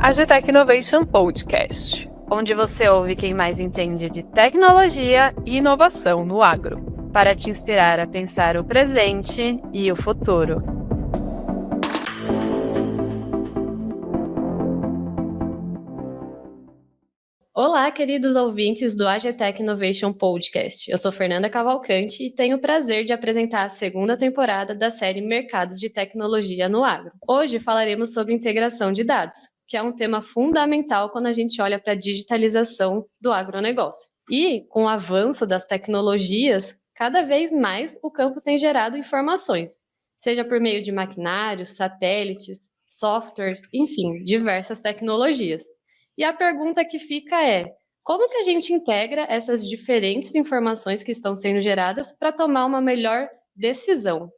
Agitech Innovation Podcast, onde você ouve quem mais entende de tecnologia e inovação no agro, para te inspirar a pensar o presente e o futuro. Olá, queridos ouvintes do Agitech Innovation Podcast. Eu sou Fernanda Cavalcante e tenho o prazer de apresentar a segunda temporada da série Mercados de Tecnologia no Agro. Hoje falaremos sobre integração de dados, que é um tema fundamental quando a gente olha para a digitalização do agronegócio. E, com o avanço das tecnologias, cada vez mais o campo tem gerado informações, seja por meio de maquinários, satélites, softwares, enfim, diversas tecnologias. E a pergunta que fica é: como que a gente integra essas diferentes informações que estão sendo geradas para tomar uma melhor decisão?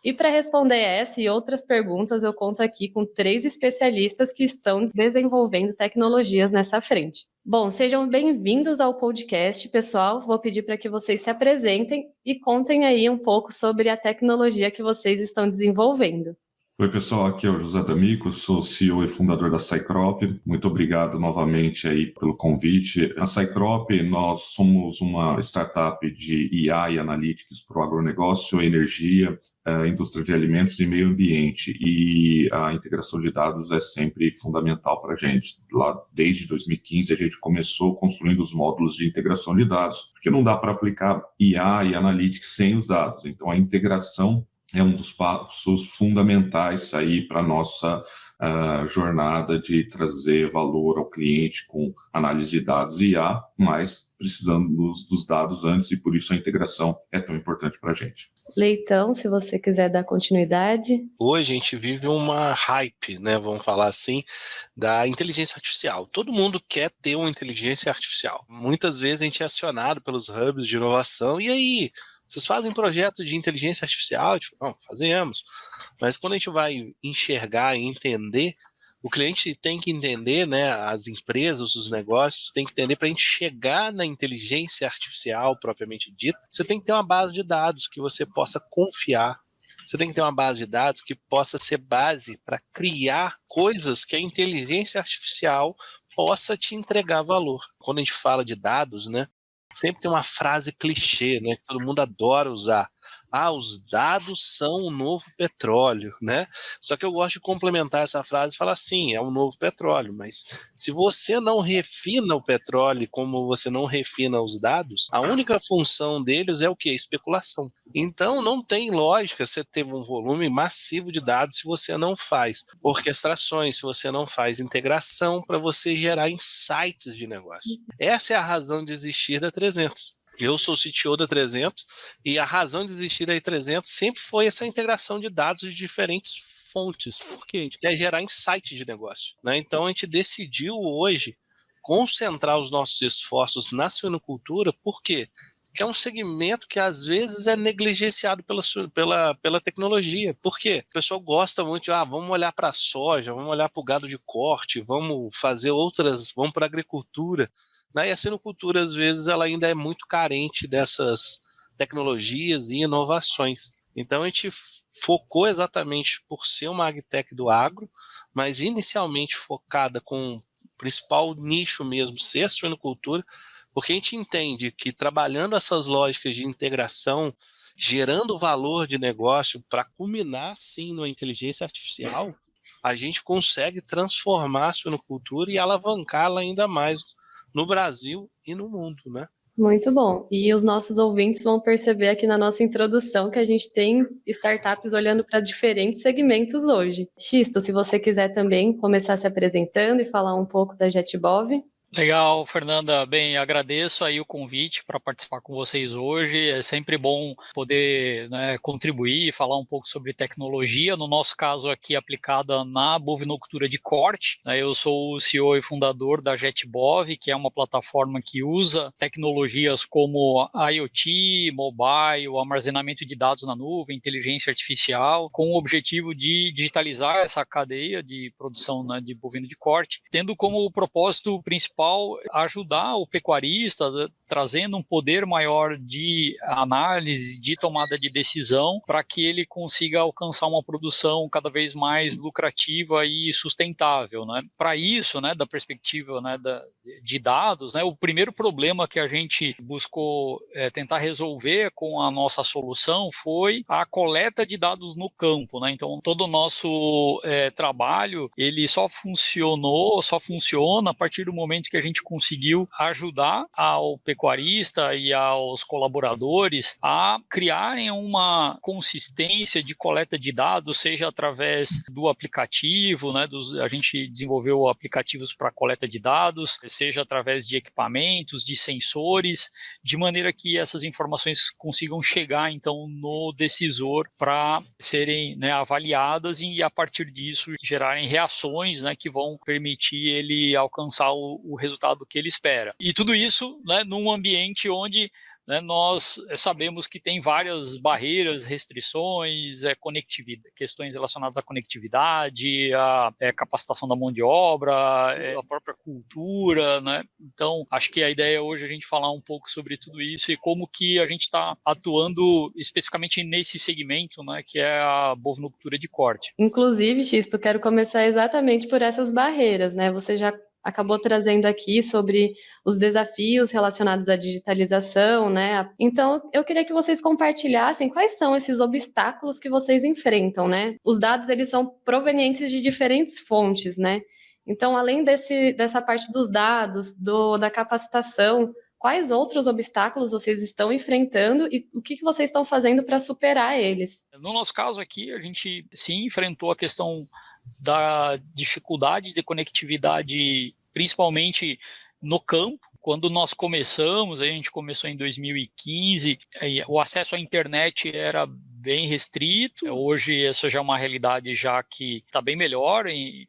E para responder essa e outras perguntas, eu conto aqui com 3 especialistas que estão desenvolvendo tecnologias nessa frente. Bom, sejam bem-vindos ao podcast, pessoal. Vou pedir para que vocês se apresentem e contem aí um pouco sobre a tecnologia que vocês estão desenvolvendo. Oi, pessoal, aqui é o José D'Amico, sou CEO e fundador da Cycrop. Muito obrigado novamente aí pelo convite. A Cycrop, nós somos uma startup de IA e Analytics para o agronegócio, energia, indústria de alimentos e meio ambiente. E a integração de dados é sempre fundamental para a gente. Lá desde 2015 a gente começou construindo os módulos de integração de dados, porque não dá para aplicar IA e Analytics sem os dados. Então a integração é um dos passos fundamentais aí para a nossa jornada de trazer valor ao cliente com análise de dados e IA, mas precisando dos dados antes, e por isso a integração é tão importante para a gente. Leitão, se você quiser dar continuidade. Hoje a gente vive uma hype, né, vamos falar assim, da inteligência artificial. Todo mundo quer ter uma inteligência artificial. Muitas vezes a gente é acionado pelos hubs de inovação, e aí? Vocês fazem projeto de inteligência artificial? Tipo, não, fazemos. Mas quando a gente vai enxergar e entender, o cliente tem que entender, né, as empresas, os negócios, tem que entender para a gente chegar na inteligência artificial propriamente dita, você tem que ter uma base de dados que você possa confiar. Você tem que ter uma base de dados que possa ser base para criar coisas que a inteligência artificial possa te entregar valor. Quando a gente fala de dados, né, sempre tem uma frase clichê, né, que todo mundo adora usar. Os dados são o novo petróleo, né? Só que eu gosto de complementar essa frase e falar assim, é o novo petróleo, mas se você não refina o petróleo como você não refina os dados, a única função deles é o quê? Especulação. Então não tem lógica você ter um volume massivo de dados se você não faz orquestrações, se você não faz integração para você gerar insights de negócio. Essa é a razão de existir da 300. Eu sou CTO da 300 e a razão de existir da 300 sempre foi essa integração de dados de diferentes fontes, porque a gente quer gerar insight de negócio, né? Então a gente decidiu hoje concentrar os nossos esforços na suinocultura, por quê? Que é um segmento que às vezes é negligenciado pela tecnologia. Por quê? O pessoal gosta muito de, vamos olhar para a soja, vamos olhar para o gado de corte, vamos fazer outras, vamos para a agricultura. E a suinocultura, às vezes, ela ainda é muito carente dessas tecnologias e inovações. Então, a gente focou exatamente por ser uma agtech do agro, mas inicialmente focada com o principal nicho mesmo, ser a suinocultura, porque a gente entende que trabalhando essas lógicas de integração, gerando valor de negócio para culminar, sim, na inteligência artificial, a gente consegue transformar a suinocultura e alavancá-la ainda mais no Brasil e no mundo, né? Muito bom. E os nossos ouvintes vão perceber aqui na nossa introdução que a gente tem startups olhando para diferentes segmentos hoje. Xisto, se você quiser também começar se apresentando e falar um pouco da JetBov. Legal, Fernanda. Bem, agradeço aí o convite para participar com vocês hoje. É sempre bom poder, né, contribuir e falar um pouco sobre tecnologia, no nosso caso aqui aplicada na bovinocultura de corte. Eu sou o CEO e fundador da JetBov, que é uma plataforma que usa tecnologias como IoT, mobile, armazenamento de dados na nuvem, inteligência artificial, com o objetivo de digitalizar essa cadeia de produção, né, de bovino de corte, tendo como propósito principal principal ajudar o pecuarista, trazendo um poder maior de análise, de tomada de decisão, para que ele consiga alcançar uma produção cada vez mais lucrativa e sustentável, né? Para isso, né, da perspectiva, né, de dados, né, o primeiro problema que a gente buscou tentar resolver com a nossa solução foi a coleta de dados no campo, né? Então, todo o nosso trabalho, ele só funciona a partir do momento que a gente conseguiu ajudar ao pecuarista e aos colaboradores a criarem uma consistência de coleta de dados, seja através do aplicativo, né, a gente desenvolveu aplicativos para coleta de dados, seja através de equipamentos, de sensores, de maneira que essas informações consigam chegar, então, no decisor para serem, né, avaliadas e, a partir disso, gerarem reações, né, que vão permitir ele alcançar o resultado que ele espera. E tudo isso, né, num ambiente onde, né, nós sabemos que tem várias barreiras, restrições, questões relacionadas à conectividade, à capacitação da mão de obra, a própria cultura, né? Então, acho que a ideia hoje é a gente falar um pouco sobre tudo isso e como que a gente está atuando especificamente nesse segmento, né, que é a bovinocultura de corte. Inclusive, Xisto, quero começar exatamente por essas barreiras, né? Você já acabou trazendo aqui sobre os desafios relacionados à digitalização, né? Então, eu queria que vocês compartilhassem quais são esses obstáculos que vocês enfrentam, né? Os dados, eles são provenientes de diferentes fontes, né? Então, além dessa parte dos dados, da capacitação, quais outros obstáculos vocês estão enfrentando e o que vocês estão fazendo para superar eles? No nosso caso aqui, a gente sim enfrentou a questão da dificuldade de conectividade, principalmente no campo. Quando nós começamos, a gente começou em 2015, o acesso à internet era bem restrito. Hoje essa já é uma realidade já que está bem melhor,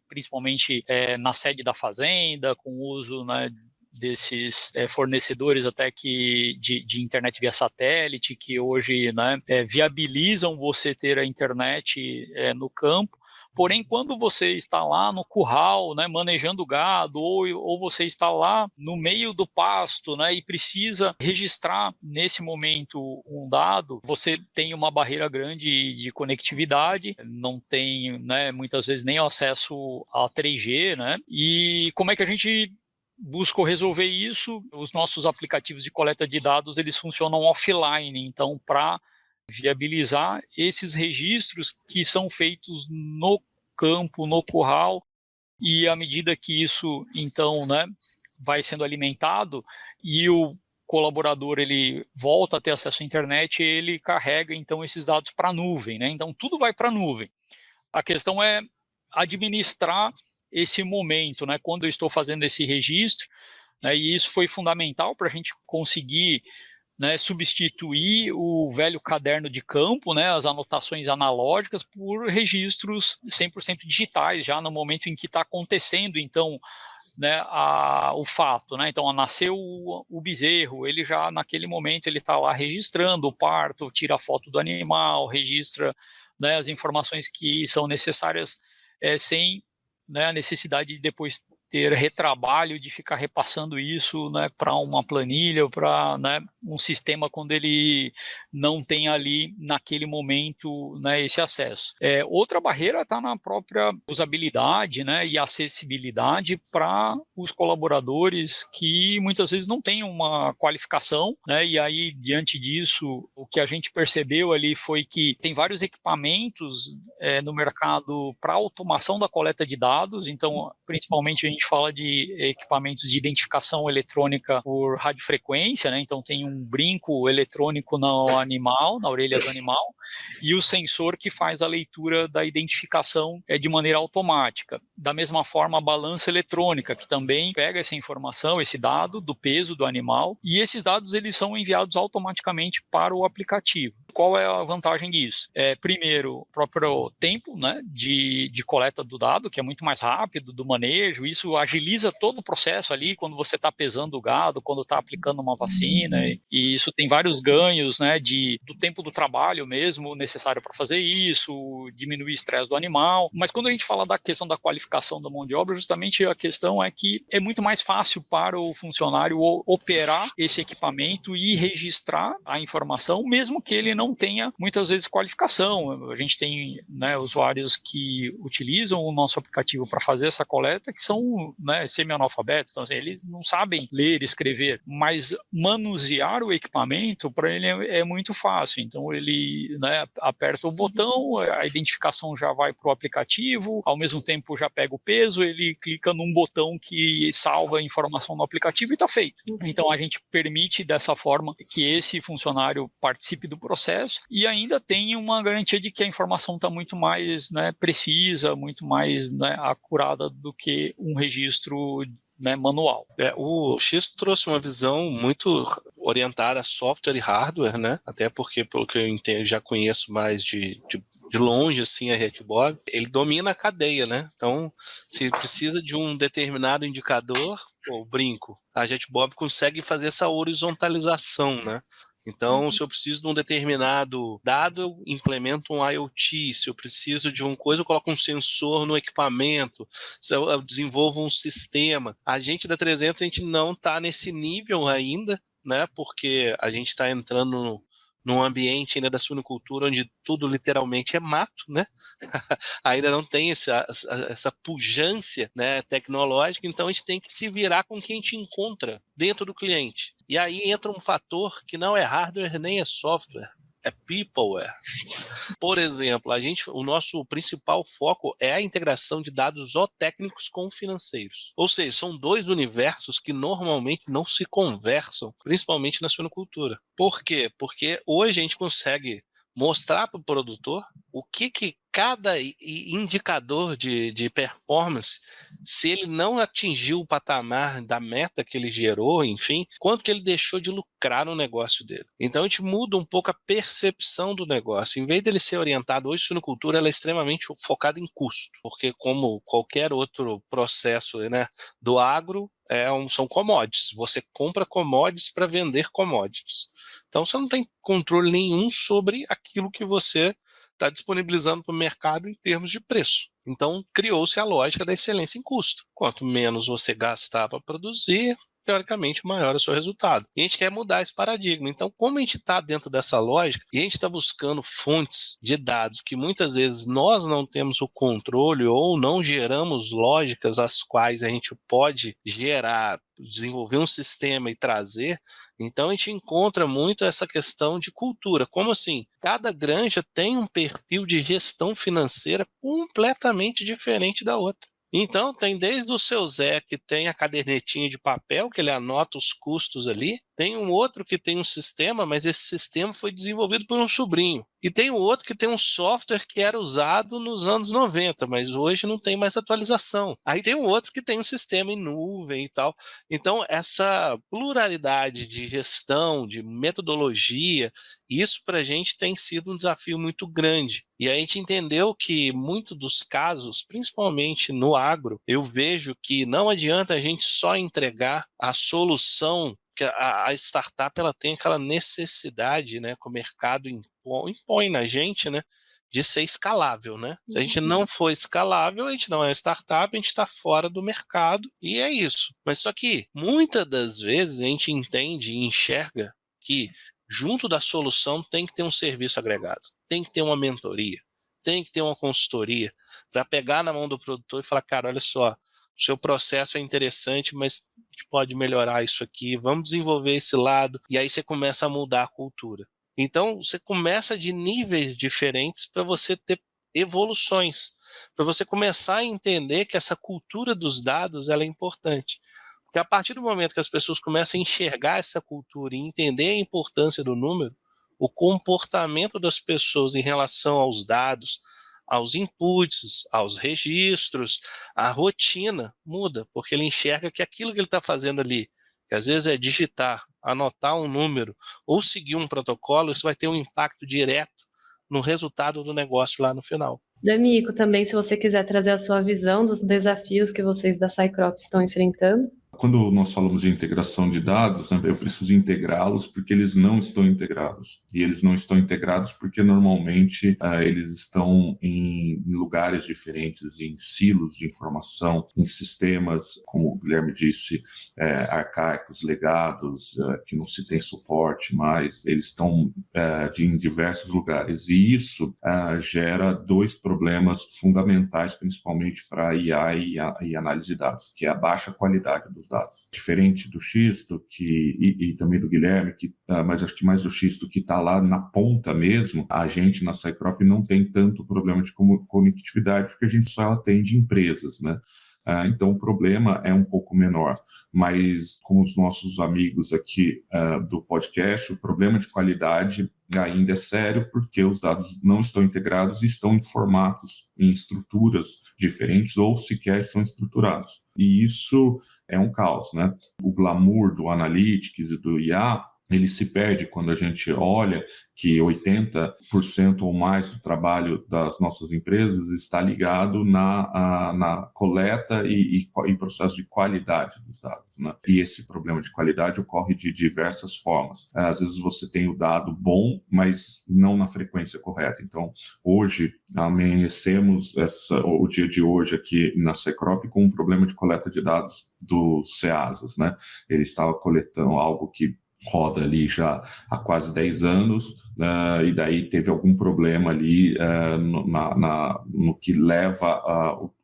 principalmente na sede da fazenda, com o uso, né, desses fornecedores até que de internet via satélite, que hoje, né, viabilizam você ter a internet no campo. Porém, quando você está lá no curral, né, manejando o gado, ou você está lá no meio do pasto, né, e precisa registrar nesse momento um dado, você tem uma barreira grande de conectividade, não tem, né, muitas vezes nem acesso a 3G, né? E como é que a gente busca resolver isso? Os nossos aplicativos de coleta de dados, eles funcionam offline, então, para viabilizar esses registros que são feitos no campo, no curral, e à medida que isso, então, né, vai sendo alimentado e o colaborador ele volta a ter acesso à internet, ele carrega, então, esses dados para a nuvem, né? Então, tudo vai para a nuvem. A questão é administrar esse momento, né, quando eu estou fazendo esse registro, né, e isso foi fundamental para a gente conseguir, né, substituir o velho caderno de campo, né, as anotações analógicas, por registros 100% digitais, já no momento em que está acontecendo, então, né, o fato, né? Então, nasceu o bezerro, ele já naquele momento ele está lá registrando o parto, tira a foto do animal, registra, né, as informações que são necessárias, sem, né, a necessidade de depois ter retrabalho de ficar repassando isso, né, para uma planilha, para, né, um sistema quando ele não tem ali naquele momento, né, esse acesso. Outra barreira está na própria usabilidade, né, e acessibilidade para os colaboradores que muitas vezes não têm uma qualificação, né, e aí diante disso o que a gente percebeu ali foi que tem vários equipamentos no mercado para automação da coleta de dados, então principalmente a gente fala de equipamentos de identificação eletrônica por radiofrequência, né? Então tem um brinco eletrônico no animal, na orelha do animal, e o sensor que faz a leitura da identificação de maneira automática. Da mesma forma, a balança eletrônica, que também pega essa informação, esse dado do peso do animal, e esses dados eles são enviados automaticamente para o aplicativo. Qual é a vantagem disso? Primeiro, o próprio tempo, né, de coleta do dado, que é muito mais rápido, do manejo, isso isso agiliza todo o processo ali, quando você está pesando o gado, quando está aplicando uma vacina, e isso tem vários ganhos, né, do tempo do trabalho mesmo necessário para fazer isso, diminuir o estresse do animal. Mas quando a gente fala da questão da qualificação da mão de obra, justamente a questão é que é muito mais fácil para o funcionário operar esse equipamento e registrar a informação, mesmo que ele não tenha muitas vezes qualificação. A gente tem, né, usuários que utilizam o nosso aplicativo para fazer essa coleta, que são, né, semi-analfabetos, então assim, eles não sabem ler e escrever, mas manusear o equipamento para ele é muito fácil. Então ele, né, aperta o botão, a identificação já vai para o aplicativo, ao mesmo tempo já pega o peso, ele clica num botão que salva a informação no aplicativo e está feito. Então a gente permite dessa forma que esse funcionário participe do processo e ainda tem uma garantia de que a informação está muito mais, né, precisa, muito mais, né, acurada do que um registro, né, manual. O X trouxe uma visão muito orientada a software e hardware, né? Até porque, pelo que eu entendo, já conheço mais de longe, assim, a RedBob, ele domina a cadeia, né? Então, se precisa de um determinado indicador, brinco, a RedBob consegue fazer essa horizontalização, né? Então, se eu preciso de um determinado dado, eu implemento um IoT. Se eu preciso de uma coisa, eu coloco um sensor no equipamento. Se eu desenvolvo um sistema. A gente da 300, a gente não está nesse nível ainda, né? Porque a gente está entrando num ambiente ainda da suinocultura onde tudo literalmente é mato, né? Ainda não tem essa pujança, né, tecnológica, então a gente tem que se virar com o que a gente encontra dentro do cliente. E aí entra um fator que não é hardware nem é software, é peopleware. Por exemplo, o nosso principal foco é a integração de dados zootécnicos com financeiros. Ou seja, são dois universos que normalmente não se conversam, principalmente na suinocultura. Por quê? Porque hoje a gente consegue mostrar para o produtor o que cada indicador de performance, se ele não atingiu o patamar da meta que ele gerou, enfim, quanto que ele deixou de lucrar no negócio dele. Então a gente muda um pouco a percepção do negócio. Em vez dele ser orientado, hoje a suinocultura ela é extremamente focada em custo, porque como qualquer outro processo, né, do agro, são commodities. Você compra commodities para vender commodities. Então você não tem controle nenhum sobre aquilo que você está disponibilizando para o mercado em termos de preço. Então criou-se a lógica da excelência em custo. Quanto menos você gastar para produzir, teoricamente maior é o seu resultado. E a gente quer mudar esse paradigma. Então, como a gente está dentro dessa lógica e a gente está buscando fontes de dados que muitas vezes nós não temos o controle ou não geramos lógicas as quais a gente pode gerar, desenvolver um sistema e trazer, então a gente encontra muito essa questão de cultura. Como assim? Cada granja tem um perfil de gestão financeira completamente diferente da outra. Então, tem desde o seu Zé, que tem a cadernetinha de papel, que ele anota os custos ali. Tem um outro que tem um sistema, mas esse sistema foi desenvolvido por um sobrinho. E tem um outro que tem um software que era usado nos anos 90, mas hoje não tem mais atualização. Aí tem um outro que tem um sistema em nuvem e tal. Então, essa pluralidade de gestão, de metodologia, isso para a gente tem sido um desafio muito grande. E a gente entendeu que muitos dos casos, principalmente no agro, eu vejo que não adianta a gente só entregar a solução, que a startup ela tem aquela necessidade, né, que o mercado impõe na gente, né, de ser escalável, né? Se a gente não for escalável, a gente não é startup, a gente está fora do mercado e é isso. Mas só que muitas das vezes a gente entende e enxerga que junto da solução tem que ter um serviço agregado, tem que ter uma mentoria, tem que ter uma consultoria para pegar na mão do produtor e falar, cara, olha só, o seu processo é interessante, mas a gente pode melhorar isso aqui, vamos desenvolver esse lado, e aí você começa a mudar a cultura. Então, você começa de níveis diferentes para você ter evoluções, para você começar a entender que essa cultura dos dados ela é importante. Porque a partir do momento que as pessoas começam a enxergar essa cultura e entender a importância do número, o comportamento das pessoas em relação aos dados, aos inputs, aos registros, a rotina muda, porque ele enxerga que aquilo que ele está fazendo ali, que às vezes é digitar, anotar um número ou seguir um protocolo, isso vai ter um impacto direto no resultado do negócio lá no final. D'Amico, também, se você quiser trazer a sua visão dos desafios que vocês da Cycrops estão enfrentando. Quando nós falamos de integração de dados, né, eu preciso integrá-los porque eles não estão integrados. E eles não estão integrados porque normalmente eles estão em lugares diferentes, em silos de informação, em sistemas, como o Guilherme disse, arcaicos, legados, que não se tem suporte mais. Eles estão em diversos lugares. E isso gera dois problemas fundamentais, principalmente para a IA e análise de dados, que é a baixa qualidade dos dados. Diferente do Xisto e também do Guilherme, mas acho que mais do Xisto, que está lá na ponta mesmo, a gente na Cycrop não tem tanto problema de conectividade, porque a gente só atende empresas, né? Então o problema é um pouco menor, mas como os nossos amigos aqui do podcast, o problema de qualidade ainda é sério porque os dados não estão integrados e estão em formatos, em estruturas diferentes ou sequer são estruturados. E isso é um caos, né? O glamour do Analytics e do IA, ele se perde quando a gente olha que 80% ou mais do trabalho das nossas empresas está ligado na coleta e processo de qualidade dos dados, né? E esse problema de qualidade ocorre de diversas formas. Às vezes você tem o dado bom, mas não na frequência correta. Então, hoje, amanhecemos o dia de hoje aqui na Cycrop com um problema de coleta de dados dos CEASAs, né? Ele estava coletando algo que roda ali já há quase 10 anos, e daí teve algum problema ali no que leva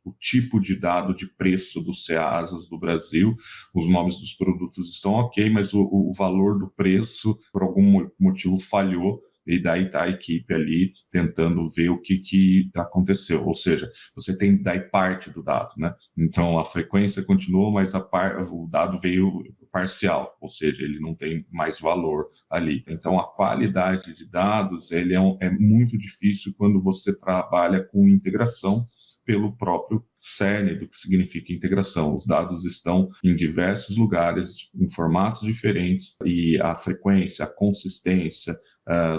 o tipo de dado de preço dos CEASAs do Brasil. Os nomes dos produtos estão ok, mas o valor do preço, por algum motivo, falhou. E daí está a equipe ali tentando ver o que aconteceu. Ou seja, você tem daí parte do dado, né? Então, a frequência continuou, mas o dado veio parcial, ou seja, ele não tem mais valor ali. Então, a qualidade de dados ele é muito difícil quando você trabalha com integração pelo próprio cerne do que significa integração. Os dados estão em diversos lugares, em formatos diferentes, e a frequência, a consistência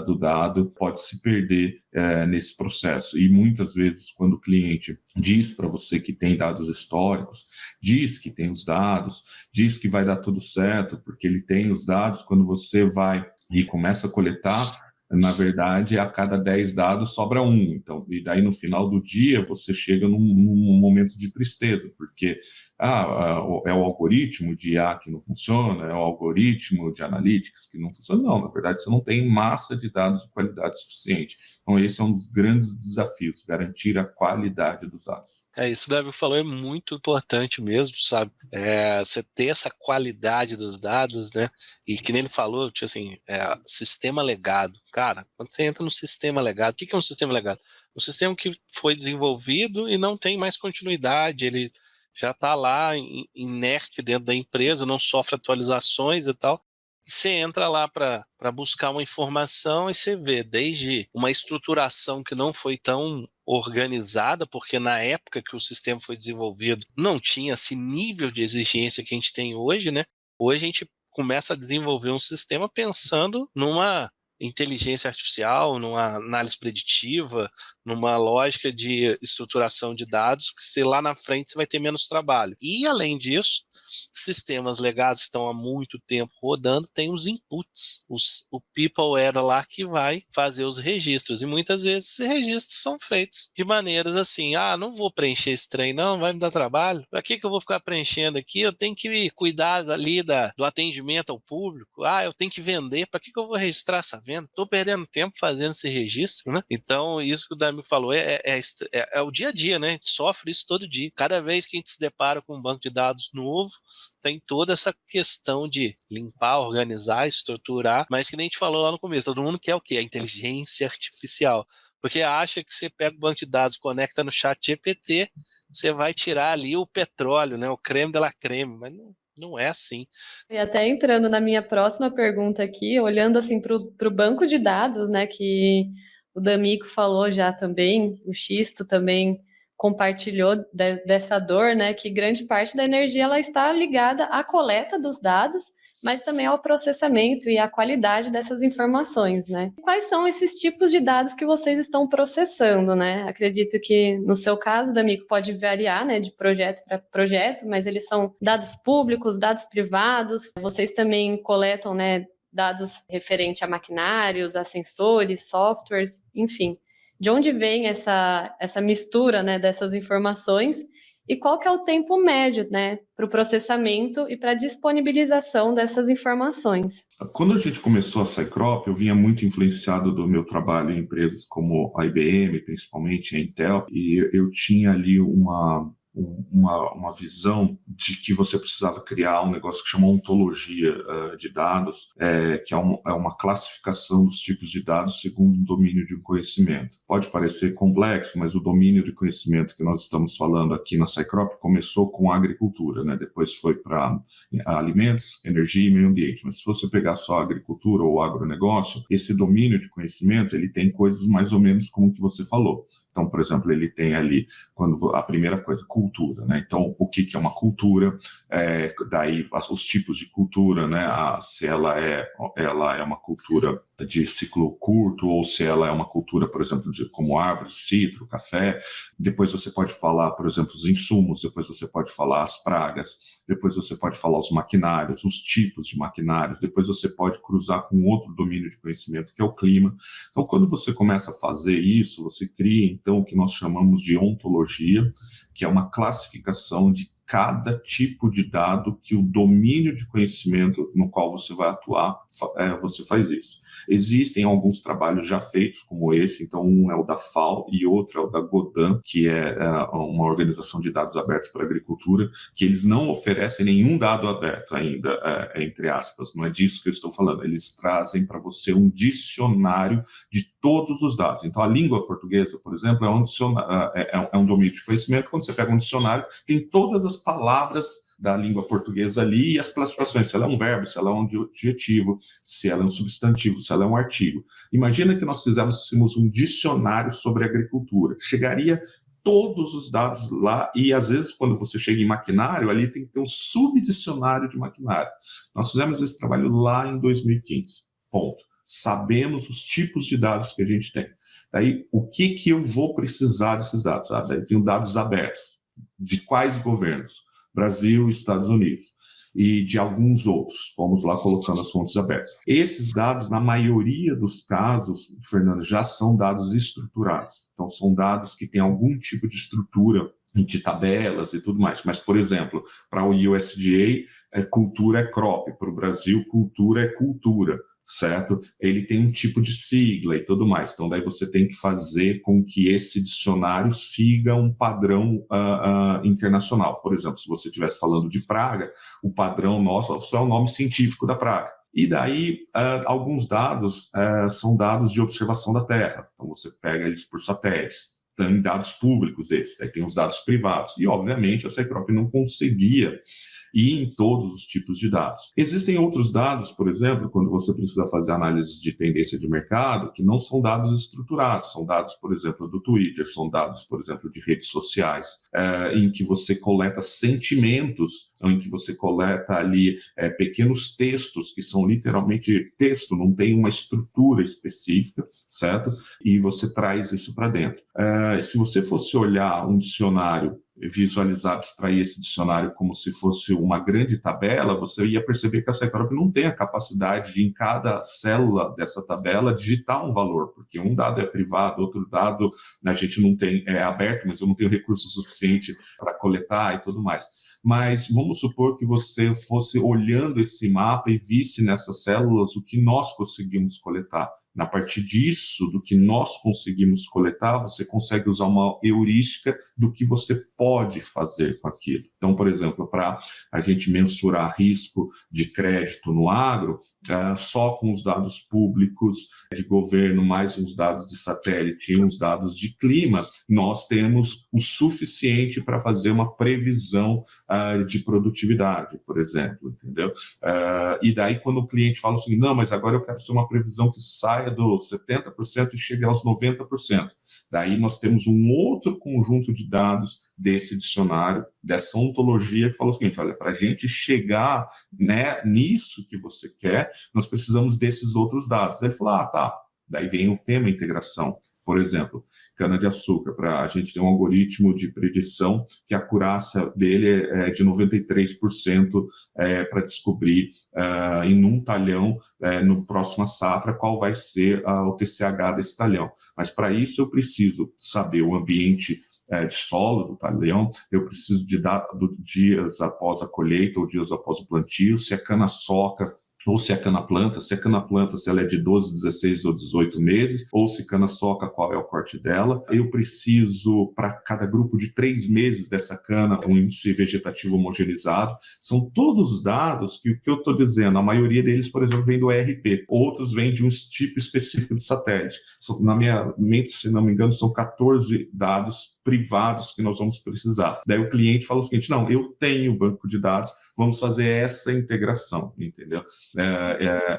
do dado pode se perder nesse processo. E muitas vezes, quando o cliente diz para você que tem dados históricos, diz que tem os dados, diz que vai dar tudo certo, porque ele tem os dados, quando você vai e começa a coletar, na verdade, a cada 10 dados sobra um. Então, e daí no final do dia você chega num momento de tristeza, porque é o algoritmo de IA que não funciona, é o algoritmo de analytics que não funciona. Não, na verdade você não tem massa de dados de qualidade suficiente. Então esse é um dos grandes desafios, garantir a qualidade dos dados. Isso que o Davi falou é muito importante mesmo, sabe? Você ter essa qualidade dos dados, né? E que nem ele falou, tipo assim, sistema legado. Cara, quando você entra no sistema legado, o que é um sistema legado? Um sistema que foi desenvolvido e não tem mais continuidade, ele já está lá inerte dentro da empresa, não sofre atualizações e tal. E você entra lá para buscar uma informação e você vê desde uma estruturação que não foi tão organizada, porque na época que o sistema foi desenvolvido não tinha esse nível de exigência que a gente tem hoje, né? Hoje a gente começa a desenvolver um sistema pensando numa inteligência artificial, numa análise preditiva, numa lógica de estruturação de dados, que se lá na frente você vai ter menos trabalho. E, além disso, sistemas legados estão há muito tempo rodando, tem os inputs, o people era lá que vai fazer os registros, e muitas vezes esses registros são feitos de maneiras assim, não vou preencher esse trem não, vai me dar trabalho, para que eu vou ficar preenchendo aqui, eu tenho que cuidar ali do atendimento ao público, eu tenho que vender, para que eu vou registrar essa venda? Estou perdendo tempo fazendo esse registro, né? Então, isso que o Dami falou é o dia a dia, né? A gente sofre isso todo dia. Cada vez que a gente se depara com um banco de dados novo, tem toda essa questão de limpar, organizar, estruturar, mas que nem a gente falou lá no começo, todo mundo quer o quê? A inteligência artificial. Porque acha que você pega o banco de dados, conecta no chat GPT, você vai tirar ali o petróleo, né? O creme de la creme, mas não é assim. E até entrando na minha próxima pergunta aqui, olhando assim para o banco de dados, né, que o D'Amico falou já também, o Xisto também compartilhou dessa dor, né, que grande parte da energia ela está ligada à coleta dos dados, mas também ao processamento e à qualidade dessas informações, né? Quais são esses tipos de dados que vocês estão processando, né? Acredito que no seu caso, D'Amico, pode variar, né, de projeto para projeto, mas eles são dados públicos, dados privados. Vocês também coletam, né, dados referentes a maquinários, a sensores, softwares, enfim. De onde vem essa mistura, né, dessas informações e qual que é o tempo médio, né, para o processamento e para a disponibilização dessas informações? Quando a gente começou a Cycrop, eu vinha muito influenciado do meu trabalho em empresas como a IBM, principalmente a Intel, e eu tinha ali uma visão de que você precisava criar um negócio que chama ontologia de dados, que é uma classificação dos tipos de dados segundo o domínio de um conhecimento. Pode parecer complexo, mas o domínio de conhecimento que nós estamos falando aqui na Cycrop começou com a agricultura, né? Depois foi para alimentos, energia e meio ambiente. Mas se você pegar só a agricultura ou o agronegócio, esse domínio de conhecimento, ele tem coisas mais ou menos como o que você falou. Então, por exemplo, ele tem ali, a primeira coisa, cultura, né? Então, o que é uma cultura? Daí, os tipos de cultura, né? Se ela é uma cultura de ciclo curto ou se ela é uma cultura, por exemplo, como árvores, citro, café. Depois você pode falar, por exemplo, os insumos, depois você pode falar as pragas, depois você pode falar os maquinários, os tipos de maquinários, depois você pode cruzar com outro domínio de conhecimento, que é o clima. Então, quando você começa a fazer isso, você cria, então, o que nós chamamos de ontologia, que é uma classificação de cada tipo de dado que o domínio de conhecimento no qual você vai atuar, você faz isso. Existem alguns trabalhos já feitos como esse, então um é o da FAO e outro é o da Godan, que é uma organização de dados abertos para a agricultura, que eles não oferecem nenhum dado aberto ainda, entre aspas, não é disso que eu estou falando, eles trazem para você um dicionário de todos os dados. Então a língua portuguesa, por exemplo, é um domínio de conhecimento. Quando você pega um dicionário, tem todas as palavras da língua portuguesa ali e as classificações, se ela é um verbo, se ela é um adjetivo, se ela é um substantivo, se ela é um artigo. Imagina que nós fizéssemos um dicionário sobre agricultura. Chegaria todos os dados lá e, às vezes, quando você chega em maquinário, ali tem que ter um subdicionário de maquinário. Nós fizemos esse trabalho lá em 2015. Ponto. Sabemos os tipos de dados que a gente tem. Daí, o que eu vou precisar desses dados? Daí eu tenho dados abertos. De quais governos? Brasil e Estados Unidos, e de alguns outros. Fomos lá colocando as fontes abertas. Esses dados, na maioria dos casos, Fernanda, já são dados estruturados. Então, são dados que têm algum tipo de estrutura de tabelas e tudo mais. Mas, por exemplo, para o USDA, cultura é crop. Para o Brasil, cultura é cultura. Certo? Ele tem um tipo de sigla e tudo mais. Então, daí você tem que fazer com que esse dicionário siga um padrão internacional. Por exemplo, se você estivesse falando de praga, o padrão nosso é o nome científico da praga. E daí, alguns dados são dados de observação da Terra. Então, você pega eles por satélites. Tem dados públicos esses, daí tem os dados privados. E, obviamente, a Cycrop não conseguia ir em todos os tipos de dados. Existem outros dados, por exemplo, quando você precisa fazer análise de tendência de mercado, que não são dados estruturados, são dados, por exemplo, do Twitter, são dados, por exemplo, de redes sociais, em que você coleta sentimentos, em que você coleta ali pequenos textos, que são literalmente texto, não tem uma estrutura específica, certo? E você traz isso para dentro. Se você fosse olhar um dicionário, visualizar, abstrair esse dicionário como se fosse uma grande tabela, você ia perceber que a Cycrop não tem a capacidade de, em cada célula dessa tabela, digitar um valor, porque um dado é privado, outro dado a gente não tem, é aberto, mas eu não tenho recurso suficiente para coletar e tudo mais. Mas vamos supor que você fosse olhando esse mapa e visse nessas células o que nós conseguimos coletar. A partir disso, do que nós conseguimos coletar, você consegue usar uma heurística do que você pode fazer com aquilo. Então, por exemplo, para a gente mensurar risco de crédito no agro, só com os dados públicos de governo, mais uns dados de satélite e uns dados de clima, nós temos o suficiente para fazer uma previsão de produtividade, por exemplo, entendeu? E daí, quando o cliente fala assim, não, mas agora eu quero ser uma previsão que saia dos 70% e chegue aos 90%. Daí nós temos um outro conjunto de dados desse dicionário, dessa ontologia, que falou o seguinte: olha, para a gente chegar, né, nisso que você quer, nós precisamos desses outros dados. Daí ele falou: tá. Daí vem o tema integração. Por exemplo, cana-de-açúcar, para a gente ter um algoritmo de predição que a acurácia dele é de 93%, para descobrir em um talhão, no próxima safra, qual vai ser o TCH desse talhão. Mas para isso eu preciso saber o ambiente de solo do talhão, eu preciso de dias após a colheita ou dias após o plantio, se é cana-soca ou se é cana-planta, se ela é de 12, 16 ou 18 meses, ou se cana-soca, qual é o corte dela. Eu preciso, para cada grupo de 3 meses dessa cana, um índice vegetativo homogeneizado. São todos dados que o que eu estou dizendo, a maioria deles, por exemplo, vem do ERP, outros vêm de um tipo específico de satélite. Na minha mente, se não me engano, são 14 dados privados que nós vamos precisar. Daí o cliente fala o seguinte: não, eu tenho banco de dados, vamos fazer essa integração, entendeu?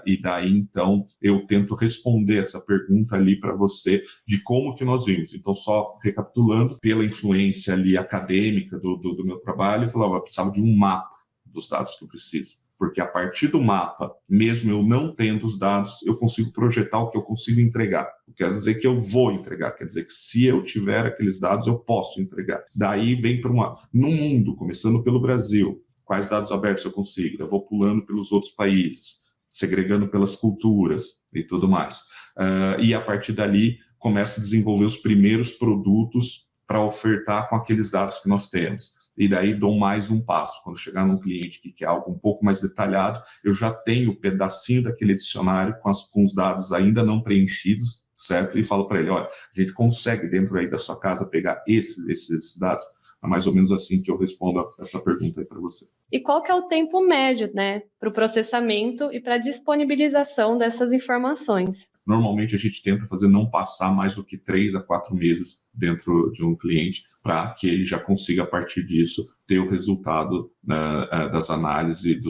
E daí, então, eu tento responder essa pergunta ali para você de como que nós vimos. Então, só recapitulando, pela influência ali acadêmica do meu trabalho, eu falava: eu precisava de um mapa dos dados que eu preciso. Porque a partir do mapa, mesmo eu não tendo os dados, eu consigo projetar o que eu consigo entregar. Não quer dizer que eu vou entregar, quer dizer que se eu tiver aqueles dados, eu posso entregar. Daí vem para no mundo, começando pelo Brasil, quais dados abertos eu consigo? Eu vou pulando pelos outros países, segregando pelas culturas e tudo mais. E a partir dali, começo a desenvolver os primeiros produtos para ofertar com aqueles dados que nós temos. E daí dou mais um passo. Quando chegar num cliente que quer algo um pouco mais detalhado, eu já tenho o pedacinho daquele dicionário com os dados ainda não preenchidos, certo? E falo para ele: olha, a gente consegue dentro aí da sua casa pegar esses dados? É mais ou menos assim que eu respondo essa pergunta aí para você. E qual que é o tempo médio, né, para o processamento e para a disponibilização dessas informações? Normalmente a gente tenta fazer não passar mais do que 3 a 4 meses dentro de um cliente, para que ele já consiga, a partir disso, ter o resultado das análises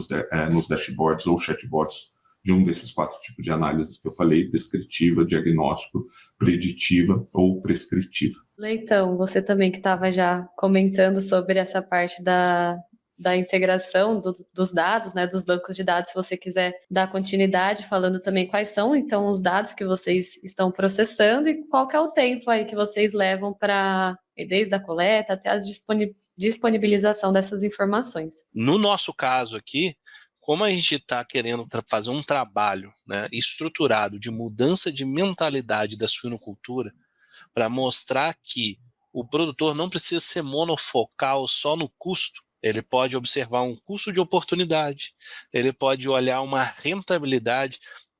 nos dashboards ou chatbots de um desses 4 tipos de análises que eu falei: descritiva, diagnóstico, preditiva ou prescritiva. Leitão, você também que estava já comentando sobre essa parte da integração dos dados, né, dos bancos de dados, se você quiser dar continuidade, falando também quais são, então, os dados que vocês estão processando e qual que é o tempo aí que vocês levam para, desde a coleta até a disponibilização dessas informações. No nosso caso aqui, como a gente está querendo fazer um trabalho, né, estruturado de mudança de mentalidade da suinocultura, para mostrar que o produtor não precisa ser monofocal só no custo, ele pode observar um custo de oportunidade, ele pode olhar uma rentabilidade.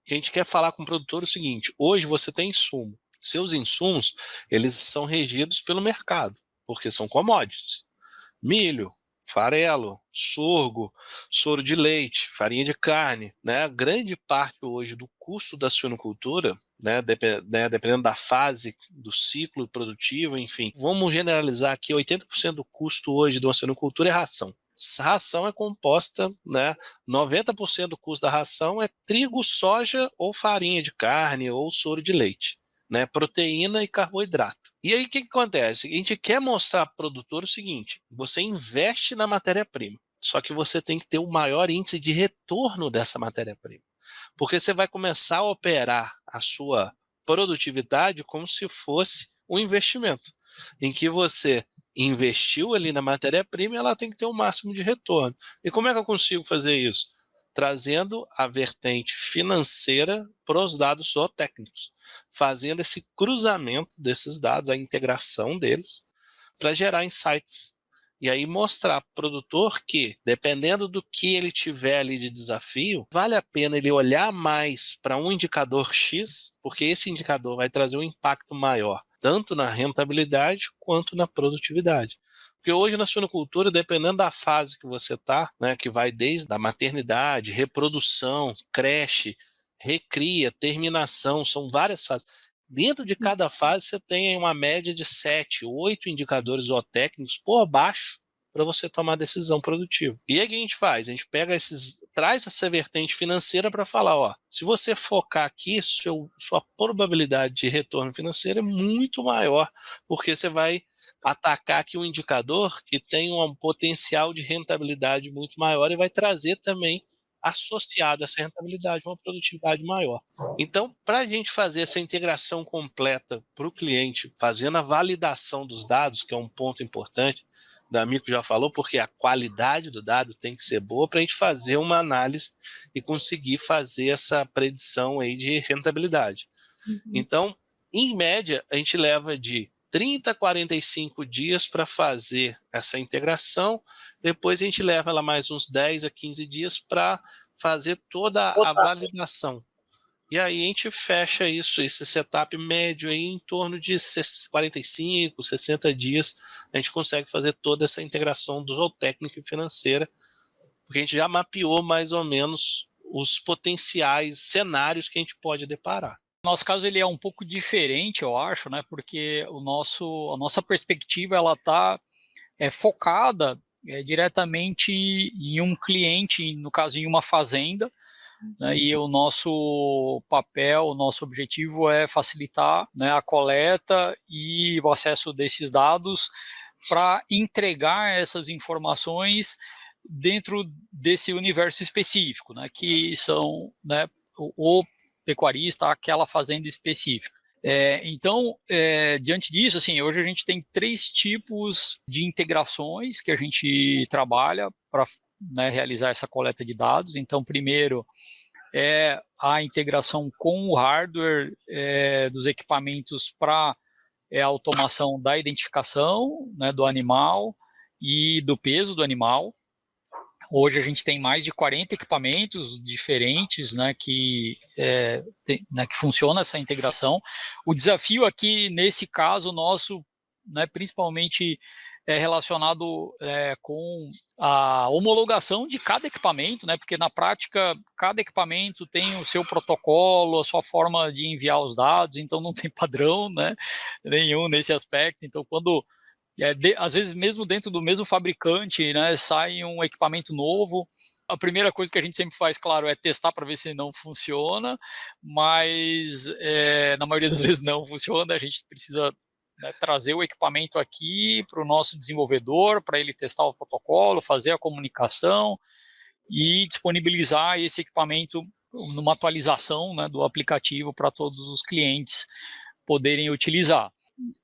A gente quer falar com o produtor o seguinte: hoje você tem insumo, seus insumos, eles são regidos pelo mercado, porque são commodities. Milho, farelo, sorgo, soro de leite, farinha de carne, né? Grande parte hoje do custo da suinocultura, né, dependendo da fase do ciclo produtivo, enfim, vamos generalizar aqui: 80% do custo hoje de uma suinocultura é ração. Essa ração é composta, né, 90% do custo da ração é trigo, soja ou farinha de carne ou soro de leite, né, proteína e carboidrato. E aí o que acontece? A gente quer mostrar para o produtor o seguinte: você investe na matéria-prima, só que você tem que ter o maior índice de retorno dessa matéria-prima, porque você vai começar a operar a sua produtividade como se fosse um investimento, em que você investiu ali na matéria-prima e ela tem que ter o máximo de retorno. E como é que eu consigo fazer isso? Trazendo a vertente financeira para os dados zootécnicos, fazendo esse cruzamento desses dados, a integração deles, para gerar insights. E aí mostrar para o produtor que, dependendo do que ele tiver ali de desafio, vale a pena ele olhar mais para um indicador X, porque esse indicador vai trazer um impacto maior, tanto na rentabilidade quanto na produtividade. Porque hoje na suinocultura, dependendo da fase que você está, né, que vai desde a maternidade, reprodução, creche, recria, terminação, são várias fases. Dentro de cada fase você tem uma média de 7, 8 indicadores zootécnicos por baixo para você tomar decisão produtiva. E aí o que a gente faz? A gente traz essa vertente financeira para falar: ó, se você focar aqui, sua probabilidade de retorno financeiro é muito maior, porque você vai atacar aqui um indicador que tem um potencial de rentabilidade muito maior e vai trazer também, associado a essa rentabilidade, uma produtividade maior. Então, para a gente fazer essa integração completa para o cliente, fazendo a validação dos dados, que é um ponto importante, o D'Amico já falou, porque a qualidade do dado tem que ser boa para a gente fazer uma análise e conseguir fazer essa predição aí de rentabilidade. Então, em média, a gente leva de 30 a 45 dias para fazer essa integração, depois a gente leva ela mais uns 10 a 15 dias para fazer toda a validação. E aí a gente fecha isso, esse setup médio aí em torno de 45, 60 dias, a gente consegue fazer toda essa integração do zootécnica e financeira, porque a gente já mapeou mais ou menos os potenciais cenários que a gente pode deparar. No nosso caso ele é um pouco diferente, eu acho, né? Porque a nossa perspectiva ela está focada diretamente em um cliente, no caso em uma fazenda, né? E o nosso papel, o nosso objetivo é facilitar, né, a coleta e o acesso desses dados para entregar essas informações dentro desse universo específico, né? Que são, né, o pecuarista, aquela fazenda específica. Então, diante disso, assim, hoje a gente tem 3 tipos de integrações que a gente trabalha para, né, realizar essa coleta de dados. Então, primeiro é a integração com o hardware dos equipamentos para a automação da identificação, né, do animal e do peso do animal. Hoje a gente tem mais de 40 equipamentos diferentes, né, que funciona essa integração. O desafio aqui, nesse caso nosso, né, principalmente é relacionado com a homologação de cada equipamento, né, porque na prática cada equipamento tem o seu protocolo, a sua forma de enviar os dados, então não tem padrão, né, nenhum nesse aspecto. Então, quando às vezes mesmo dentro do mesmo fabricante, né, sai um equipamento novo, a primeira coisa que a gente sempre faz, claro, é testar para ver se não funciona, mas na maioria das vezes não funciona, a gente precisa, né, trazer o equipamento aqui para o nosso desenvolvedor, para ele testar o protocolo, fazer a comunicação e disponibilizar esse equipamento numa atualização, né, do aplicativo para todos os clientes poderem utilizar.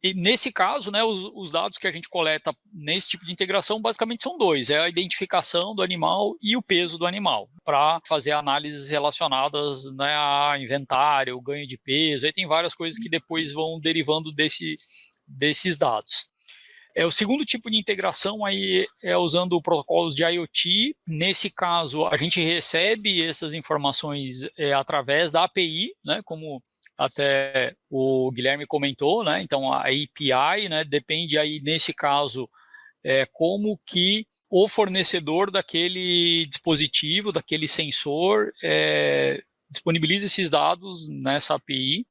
E nesse caso, né, os dados que a gente coleta nesse tipo de integração basicamente são 2, é a identificação do animal e o peso do animal, para fazer análises relacionadas, né, a inventário, ganho de peso, aí tem várias coisas que depois vão derivando desses dados. O segundo tipo de integração aí é usando protocolos de IoT. Nesse caso, a gente recebe essas informações através da API, né, como até o Guilherme comentou, né? Então a API, né, depende aí nesse caso como que o fornecedor daquele dispositivo, daquele sensor disponibiliza esses dados nessa API.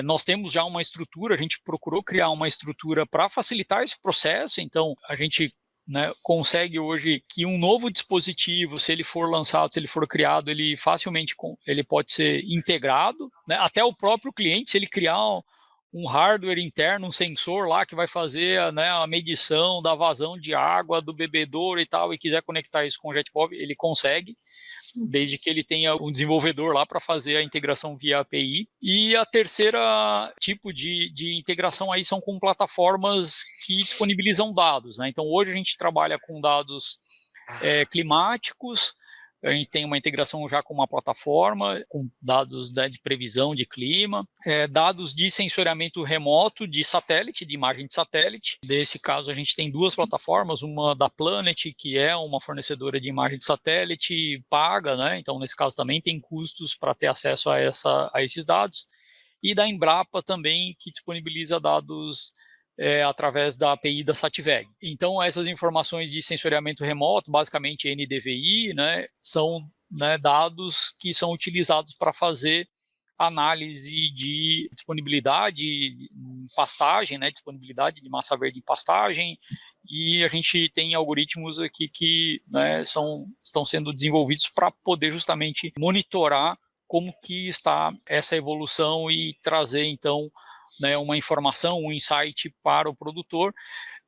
Nós temos já uma estrutura, a gente procurou criar uma estrutura para facilitar esse processo, então a gente, né, consegue hoje que um novo dispositivo, se ele for lançado, se ele for criado, ele facilmente ele pode ser integrado, né, até o próprio cliente, se ele criar um hardware interno, um sensor lá que vai fazer, né, a medição da vazão de água do bebedouro e tal, e quiser conectar isso com o JetBob, ele consegue, desde que ele tenha um desenvolvedor lá para fazer a integração via API. E a terceira tipo de integração aí são com plataformas que disponibilizam dados, né? Então hoje a gente trabalha com dados climáticos, a gente tem uma integração já com uma plataforma, com dados, né, de previsão de clima, dados de sensoriamento remoto de satélite, de imagem de satélite. Nesse caso, a gente tem 2 plataformas, uma da Planet, que é uma fornecedora de imagem de satélite paga, né? Então, nesse caso, também tem custos para ter acesso a esses dados. E da Embrapa também, que disponibiliza dados através da API da Sativeg. Então, essas informações de sensoriamento remoto, basicamente NDVI, né, são, né, dados que são utilizados para fazer análise de disponibilidade em pastagem, né, disponibilidade de massa verde em pastagem, e a gente tem algoritmos aqui que, né, estão sendo desenvolvidos para poder justamente monitorar como que está essa evolução e trazer, então, né, uma informação, um insight para o produtor.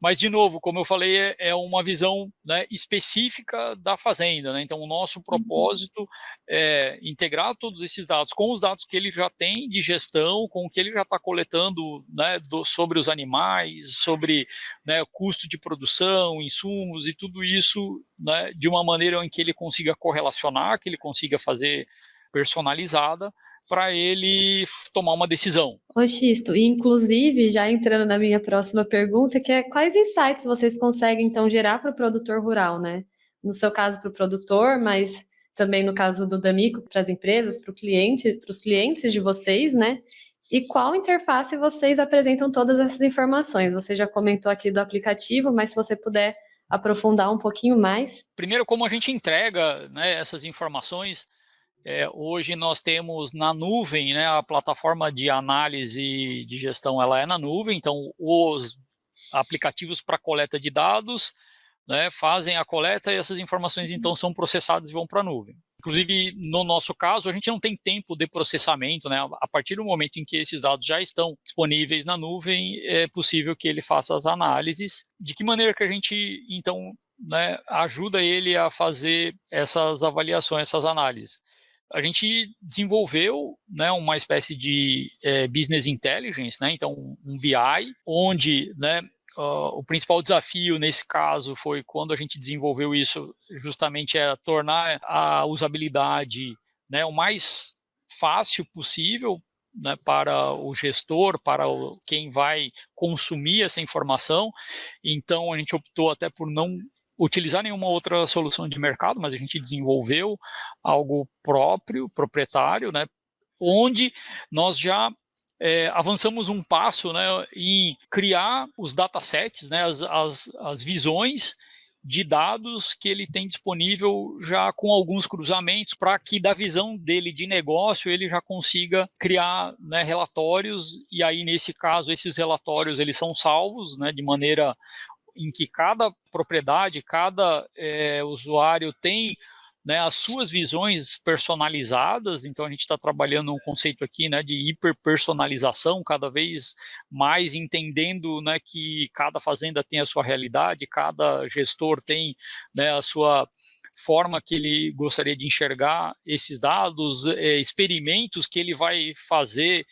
Mas, de novo, como eu falei, é uma visão, né, específica da fazenda, né? Então, o nosso propósito é integrar todos esses dados com os dados que ele já tem de gestão, com o que ele já está coletando, né, sobre os animais, sobre, né, o custo de produção, insumos e tudo isso, né, de uma maneira em que ele consiga correlacionar, que ele consiga fazer personalizada, para ele tomar uma decisão. Ô, Xisto, e inclusive, já entrando na minha próxima pergunta, que é quais insights vocês conseguem, então, gerar para o produtor rural, né? No seu caso, para o produtor, mas também no caso do D'Amico, para as empresas, para os clientes de vocês, né? E qual interface vocês apresentam todas essas informações? Você já comentou aqui do aplicativo, mas se você puder aprofundar um pouquinho mais. Primeiro, como a gente entrega, né, essas informações. Hoje nós temos na nuvem, né, a plataforma de análise de gestão, ela é na nuvem, então os aplicativos para coleta de dados, né, fazem a coleta e essas informações então são processadas e vão para a nuvem. Inclusive, no nosso caso, a gente não tem tempo de processamento, né? A partir do momento em que esses dados já estão disponíveis na nuvem, é possível que ele faça as análises. De que maneira que a gente, então, né, ajuda ele a fazer essas avaliações, essas análises? A gente desenvolveu, né, uma espécie de business intelligence, né, então um BI, onde, né, o principal desafio nesse caso foi quando a gente desenvolveu isso, justamente era tornar a usabilidade, né, o mais fácil possível, né, para o gestor, para quem vai consumir essa informação. Então a gente optou até por não utilizar nenhuma outra solução de mercado, mas a gente desenvolveu algo próprio, proprietário, né, onde nós já avançamos um passo, né, em criar os datasets, né, as visões de dados que ele tem disponível já com alguns cruzamentos para que da visão dele de negócio ele já consiga criar, né, relatórios, e aí nesse caso esses relatórios eles são salvos, né, de maneira em que cada propriedade, cada usuário tem, né, as suas visões personalizadas. Então a gente está trabalhando um conceito aqui, né, de hiperpersonalização, cada vez mais entendendo, né, que cada fazenda tem a sua realidade, cada gestor tem, né, a sua forma que ele gostaria de enxergar esses dados, experimentos que ele vai fazer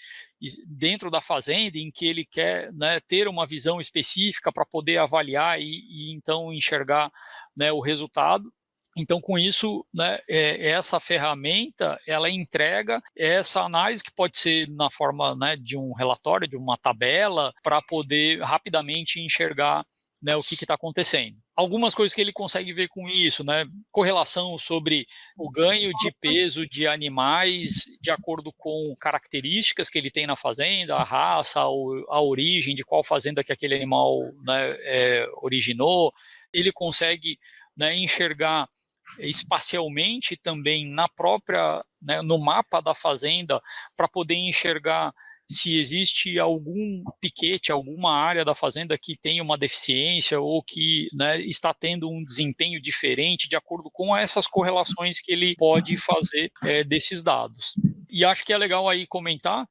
dentro da fazenda, em que ele quer, né, ter uma visão específica para poder avaliar e então enxergar, né, o resultado. Então, com isso, né, essa ferramenta, ela entrega essa análise que pode ser na forma, né, de um relatório, de uma tabela, para poder rapidamente enxergar, né, o que está acontecendo. Algumas coisas que ele consegue ver com isso, né, correlação sobre o ganho de peso de animais de acordo com características que ele tem na fazenda, a raça, a origem, de qual fazenda que aquele animal, né, originou. Ele consegue, né, enxergar espacialmente também na própria, né, no mapa da fazenda, para poder enxergar se existe algum piquete, alguma área da fazenda que tem uma deficiência ou que, né, está tendo um desempenho diferente de acordo com essas correlações que ele pode fazer desses dados. E acho que é legal aí comentar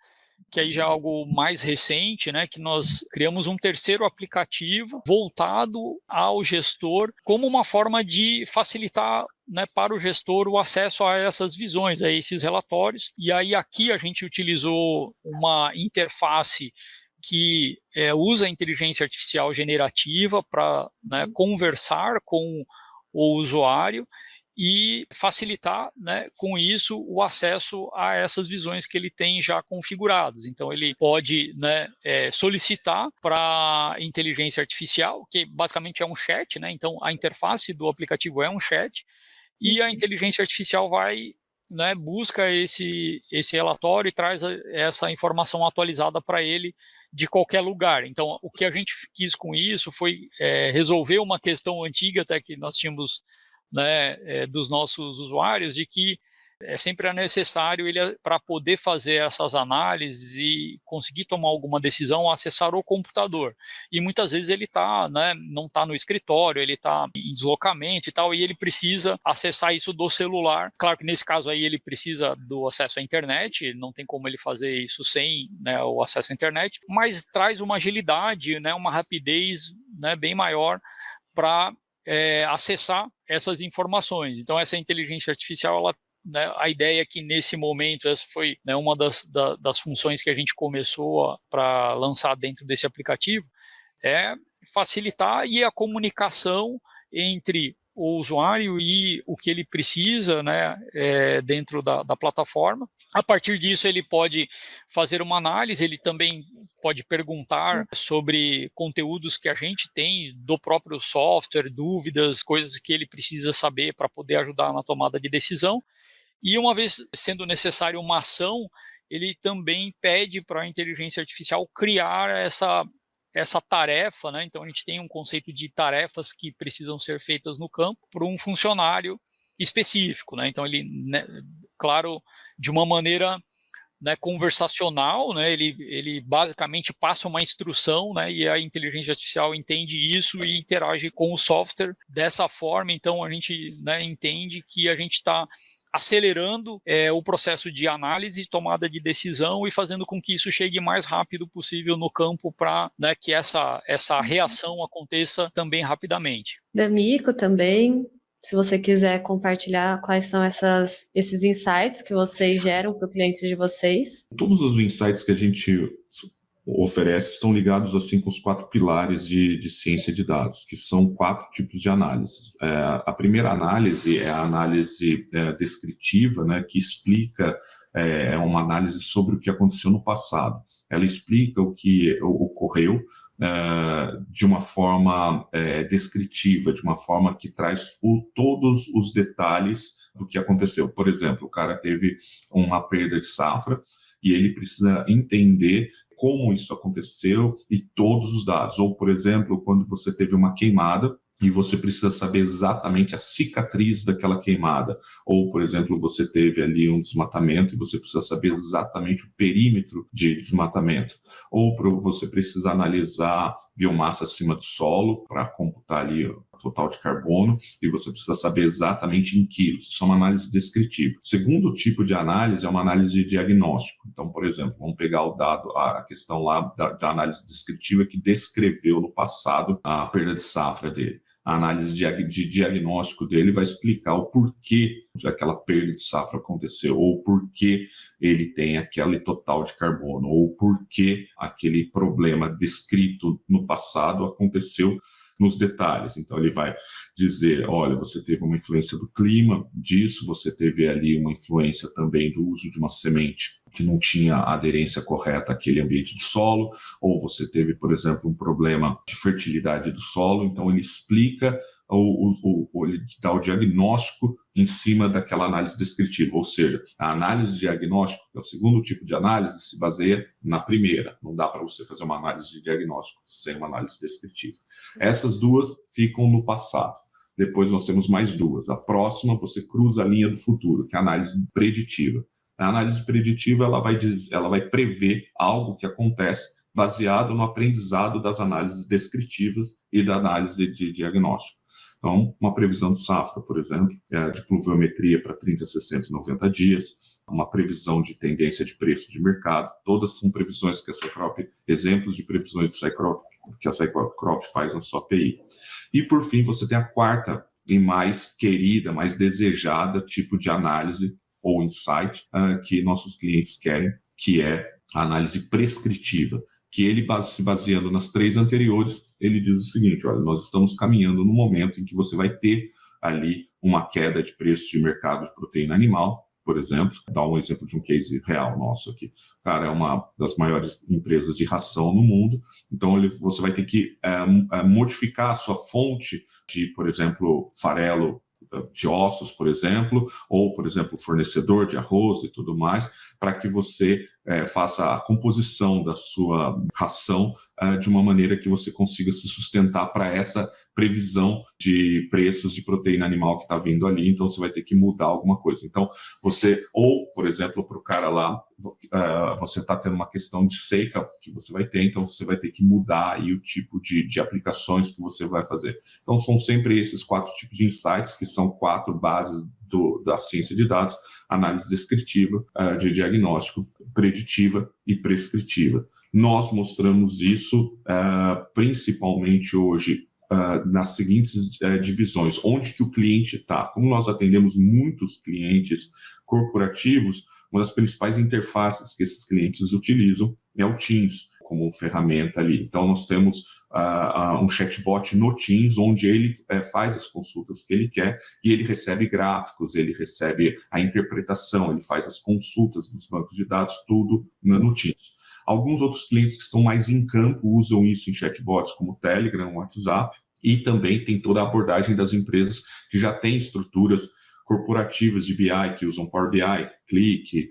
que aí já é algo mais recente, né, que nós criamos um terceiro aplicativo voltado ao gestor como uma forma de facilitar, né, para o gestor o acesso a essas visões, a esses relatórios. E aí aqui a gente utilizou uma interface que usa a inteligência artificial generativa para, né, conversar com o usuário e facilitar, né, com isso o acesso a essas visões que ele tem já configuradas. Então ele pode, né, solicitar para a inteligência artificial, que basicamente é um chat, né, então a interface do aplicativo é um chat, e a inteligência artificial vai, né, busca esse relatório e traz essa informação atualizada para ele de qualquer lugar. Então o que a gente quis com isso foi resolver uma questão antiga até que nós tínhamos, né, dos nossos usuários, de que é sempre necessário ele, para poder fazer essas análises e conseguir tomar alguma decisão, acessar o computador. E muitas vezes ele tá, né, não está no escritório, ele está em deslocamento e tal, e ele precisa acessar isso do celular. Claro que nesse caso aí ele precisa do acesso à internet, não tem como ele fazer isso sem, né, o acesso à internet, mas traz uma agilidade, né, uma rapidez, né, bem maior para acessar essas informações. Então essa inteligência artificial, ela, né, a ideia é que nesse momento, essa foi, né, uma das funções que a gente começou para lançar dentro desse aplicativo, é facilitar a comunicação entre o usuário e o que ele precisa, né, dentro da plataforma. A partir disso, ele pode fazer uma análise, ele também pode perguntar sobre conteúdos que a gente tem do próprio software, dúvidas, coisas que ele precisa saber para poder ajudar na tomada de decisão. E uma vez sendo necessário uma ação, ele também pede para a inteligência artificial criar essa tarefa, né? Então a gente tem um conceito de tarefas que precisam ser feitas no campo por um funcionário específico, né? Então ele, né, claro, de uma maneira, né, conversacional, né, ele basicamente passa uma instrução, né, e a inteligência artificial entende isso e interage com o software dessa forma. Então a gente, né, entende que a gente está acelerando o processo de análise, tomada de decisão e fazendo com que isso chegue mais rápido possível no campo para, né, que essa reação aconteça também rapidamente. D'Amico também, se você quiser compartilhar quais são esses insights que vocês geram para o cliente de vocês. Todos os insights que a gente oferece estão ligados assim com os 4 pilares de ciência de dados, que são 4 tipos de análises. A primeira análise é a análise descritiva, né, que explica, é uma análise sobre o que aconteceu no passado. Ela explica o que ocorreu de uma forma descritiva, de uma forma que traz todos os detalhes do que aconteceu. Por exemplo, o cara teve uma perda de safra e ele precisa entender como isso aconteceu e todos os dados. Ou, por exemplo, quando você teve uma queimada e você precisa saber exatamente a cicatriz daquela queimada. Ou, por exemplo, você teve ali um desmatamento e você precisa saber exatamente o perímetro de desmatamento. Ou você precisa analisar biomassa acima do solo para computar ali o total de carbono e você precisa saber exatamente em quilos. Isso é uma análise descritiva. O segundo tipo de análise é uma análise de diagnóstico. Então, por exemplo, vamos pegar o dado, a questão lá da análise descritiva que descreveu no passado a perda de safra dele. A análise de diagnóstico dele vai explicar o porquê aquela perda de safra aconteceu, ou porquê ele tem aquele total de carbono, ou porquê aquele problema descrito no passado aconteceu nos detalhes. Então ele vai dizer, olha, você teve uma influência do clima disso, você teve ali uma influência também do uso de uma semente que não tinha aderência correta àquele ambiente de solo, ou você teve, por exemplo, um problema de fertilidade do solo. Então ele explica, ele dá o diagnóstico em cima daquela análise descritiva, ou seja, a análise de diagnóstico, que é o segundo tipo de análise, se baseia na primeira. Não dá para você fazer uma análise de diagnóstico sem uma análise descritiva. Essas duas ficam no passado. Depois nós temos mais duas. A próxima, você cruza a linha do futuro, que é a análise preditiva. A análise preditiva ela vai prever algo que acontece baseado no aprendizado das análises descritivas e da análise de diagnóstico. Então, uma previsão de safra, por exemplo, de pluviometria para 30, 60 e 90 dias, uma previsão de tendência de preço de mercado, todas são previsões que a Cycrop, exemplos de previsões de Cycrop, que a Cycrop faz na sua API. E, por fim, você tem a quarta e mais querida, mais desejada tipo de análise ou insight que nossos clientes querem, que é a análise prescritiva, que ele, se baseando nas 3 anteriores, ele diz o seguinte, olha, nós estamos caminhando no momento em que você vai ter ali uma queda de preço de mercado de proteína animal, por exemplo, dá um exemplo de um case real nosso aqui. O cara é uma das maiores empresas de ração no mundo, então você vai ter que modificar a sua fonte de, por exemplo, farelo de ossos, por exemplo, ou, por exemplo, fornecedor de arroz e tudo mais, para que você faça a composição da sua ração de uma maneira que você consiga se sustentar para essa previsão de preços de proteína animal que está vindo ali, então você vai ter que mudar alguma coisa. Então, ou, por exemplo, para o cara lá, você está tendo uma questão de seca que você vai ter, então você vai ter que mudar aí o tipo de aplicações que você vai fazer. Então, são sempre esses 4 tipos de insights, que são 4 bases da ciência de dados: análise descritiva, de diagnóstico, preditiva e prescritiva. Nós mostramos isso principalmente hoje nas seguintes divisões: onde que o cliente está. Como nós atendemos muitos clientes corporativos, uma das principais interfaces que esses clientes utilizam é o Teams como ferramenta ali. Então, nós temos um chatbot no Teams, onde ele faz as consultas que ele quer e ele recebe gráficos, ele recebe a interpretação, ele faz as consultas dos bancos de dados, tudo no Teams. Alguns outros clientes que estão mais em campo usam isso em chatbots como Telegram, WhatsApp, e também tem toda a abordagem das empresas que já têm estruturas corporativas de BI, que usam Power BI, Click,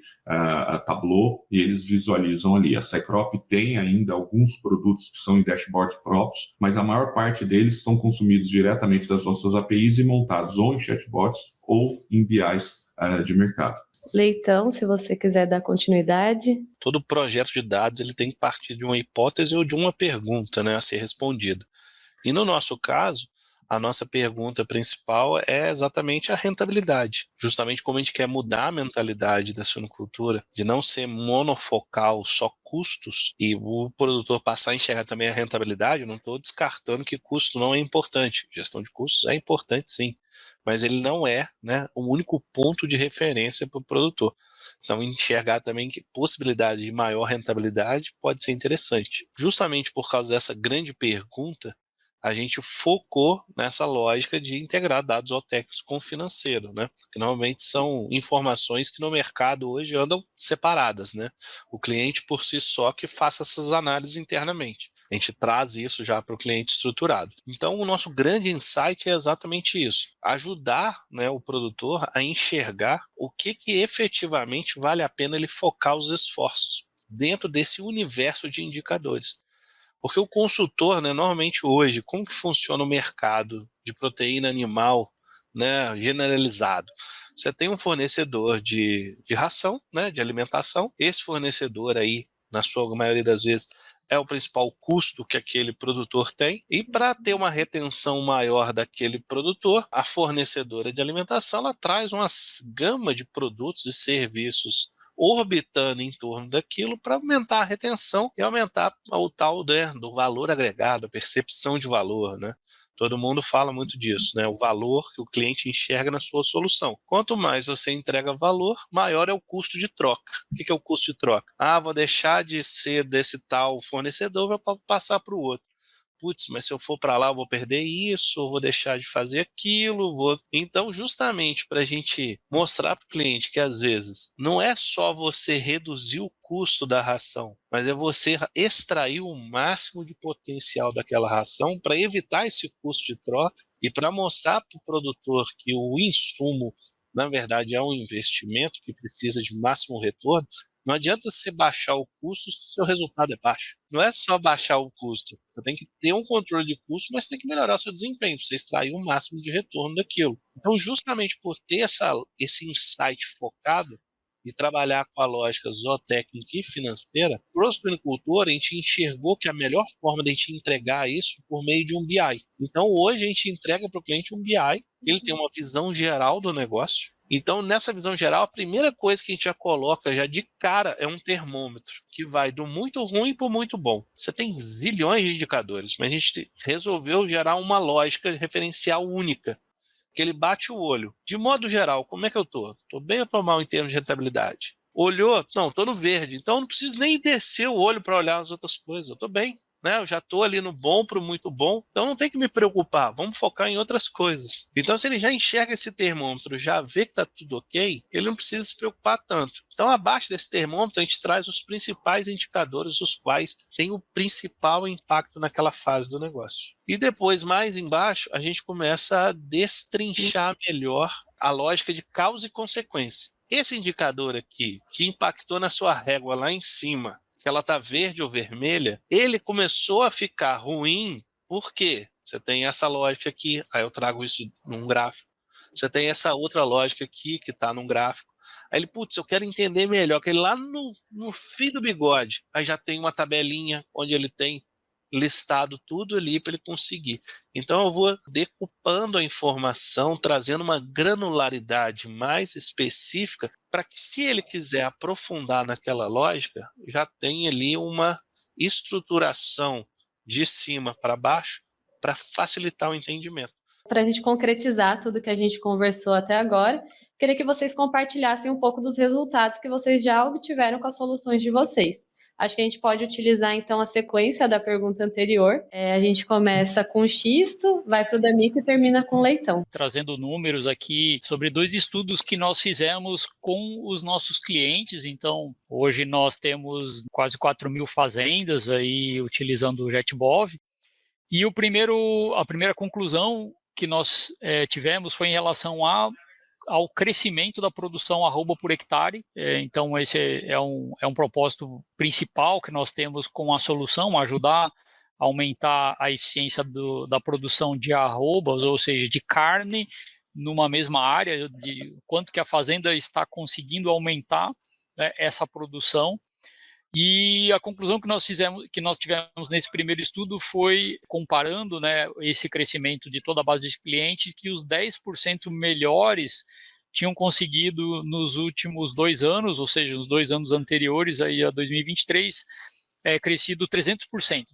Tableau, e eles visualizam ali. A Cycrop tem ainda alguns produtos que são em dashboards próprios, mas a maior parte deles são consumidos diretamente das nossas APIs e montados ou em chatbots ou em BIs de mercado. Leitão, se você quiser dar continuidade. Todo projeto de dados ele tem que partir de uma hipótese ou de uma pergunta, né, a ser respondida. E no nosso caso, a nossa pergunta principal é exatamente a rentabilidade. Justamente como a gente quer mudar a mentalidade da suinocultura, de não ser monofocal, só custos, e o produtor passar a enxergar também a rentabilidade. Eu não estou descartando que custo não é importante. Gestão de custos é importante, sim, mas ele não é, né, o único ponto de referência para o produtor. Então, enxergar também que possibilidade de maior rentabilidade pode ser interessante. Justamente por causa dessa grande pergunta, a gente focou nessa lógica de integrar dados zootécnicos com financeiro, né? Que normalmente são informações que no mercado hoje andam separadas, né? O cliente por si só que faça essas análises internamente. A gente traz isso já para o cliente estruturado. Então, o nosso grande insight é exatamente isso: ajudar, né, o produtor a enxergar o que efetivamente vale a pena ele focar os esforços dentro desse universo de indicadores. Porque o consultor, né, normalmente hoje, como que funciona o mercado de proteína animal, né, generalizado? Você tem um fornecedor de ração, né, de alimentação. Esse fornecedor aí, na sua maioria das vezes, é o principal custo que aquele produtor tem. E para ter uma retenção maior daquele produtor, a fornecedora de alimentação ela traz uma gama de produtos e serviços orbitando em torno daquilo para aumentar a retenção e aumentar o tal, né, do valor agregado, a percepção de valor, né? Todo mundo fala muito disso, né? O valor que o cliente enxerga na sua solução. Quanto mais você entrega valor, maior é o custo de troca. O que é o custo de troca? Vou deixar de ser desse tal fornecedor, vou passar para o outro. Putz, mas se eu for para lá eu vou perder isso, eu vou deixar de fazer aquilo. Então, justamente para a gente mostrar para o cliente que às vezes não é só você reduzir o custo da ração, mas é você extrair o máximo de potencial daquela ração para evitar esse custo de troca e para mostrar para o produtor que o insumo, na verdade, é um investimento que precisa de máximo retorno. Não adianta você baixar o custo se o seu resultado é baixo. Não é só baixar o custo. Você tem que ter um controle de custo, mas tem que melhorar o seu desempenho, para você extrair o máximo de retorno daquilo. Então, justamente por ter esse insight focado e trabalhar com a lógica zootécnica e financeira, para o suinocultor, a gente enxergou que a melhor forma de a gente entregar isso por meio de um BI. Então, hoje, a gente entrega para o cliente um BI, ele tem uma visão geral do negócio. Então, nessa visão geral, a primeira coisa que a gente já coloca já de cara é um termômetro, que vai do muito ruim para o muito bom. Você tem zilhões de indicadores, mas a gente resolveu gerar uma lógica referencial única, que ele bate o olho. De modo geral, como é que eu estou? Estou bem ou estou mal em termos de rentabilidade? Olhou? Não, estou no verde, então não preciso nem descer o olho para olhar as outras coisas, eu estou bem. Né, eu já estou ali no bom para o muito bom, então não tem que me preocupar, vamos focar em outras coisas. Então, se ele já enxerga esse termômetro, já vê que está tudo ok, ele não precisa se preocupar tanto. Então, abaixo desse termômetro, a gente traz os principais indicadores, os quais têm o principal impacto naquela fase do negócio. E depois, mais embaixo, a gente começa a destrinchar melhor a lógica de causa e consequência. esse indicador aqui, que impactou na sua régua lá em cima, que ela está verde ou vermelha, ele começou a ficar ruim. Por quê? Você tem essa lógica aqui, aí eu trago isso num gráfico. Você tem essa outra lógica aqui, que está num gráfico. Aí ele, putz, eu quero entender melhor, que ele lá no fim do bigode, aí já tem uma tabelinha onde ele tem listado tudo ali para ele conseguir. Então eu vou decupando a informação, trazendo uma granularidade mais específica, para que, se ele quiser aprofundar naquela lógica, já tem ali uma estruturação de cima para baixo para facilitar o entendimento. Para a gente concretizar tudo que a gente conversou até agora, queria que vocês compartilhassem um pouco dos resultados que vocês já obtiveram com as soluções de vocês. Acho que a gente pode utilizar, então, a sequência da pergunta anterior. A gente começa com xisto, vai para o D'Amico e termina com leitão. Trazendo números aqui sobre 2 estudos que nós fizemos com os nossos clientes. Então, hoje nós temos quase 4.000 fazendas aí utilizando o JetBov. E a primeira conclusão que nós tivemos foi em relação ao crescimento da produção arroba por hectare. Então, esse é um propósito principal que nós temos com a solução, ajudar a aumentar a eficiência da produção de arrobas, ou seja, de carne, numa mesma área, de quanto que a fazenda está conseguindo aumentar, né, essa produção. E a conclusão que nós tivemos nesse primeiro estudo foi, comparando, né, esse crescimento de toda a base de clientes, que os 10% melhores tinham conseguido nos últimos 2 anos, ou seja, nos 2 anos anteriores aí a 2023, crescido 300%,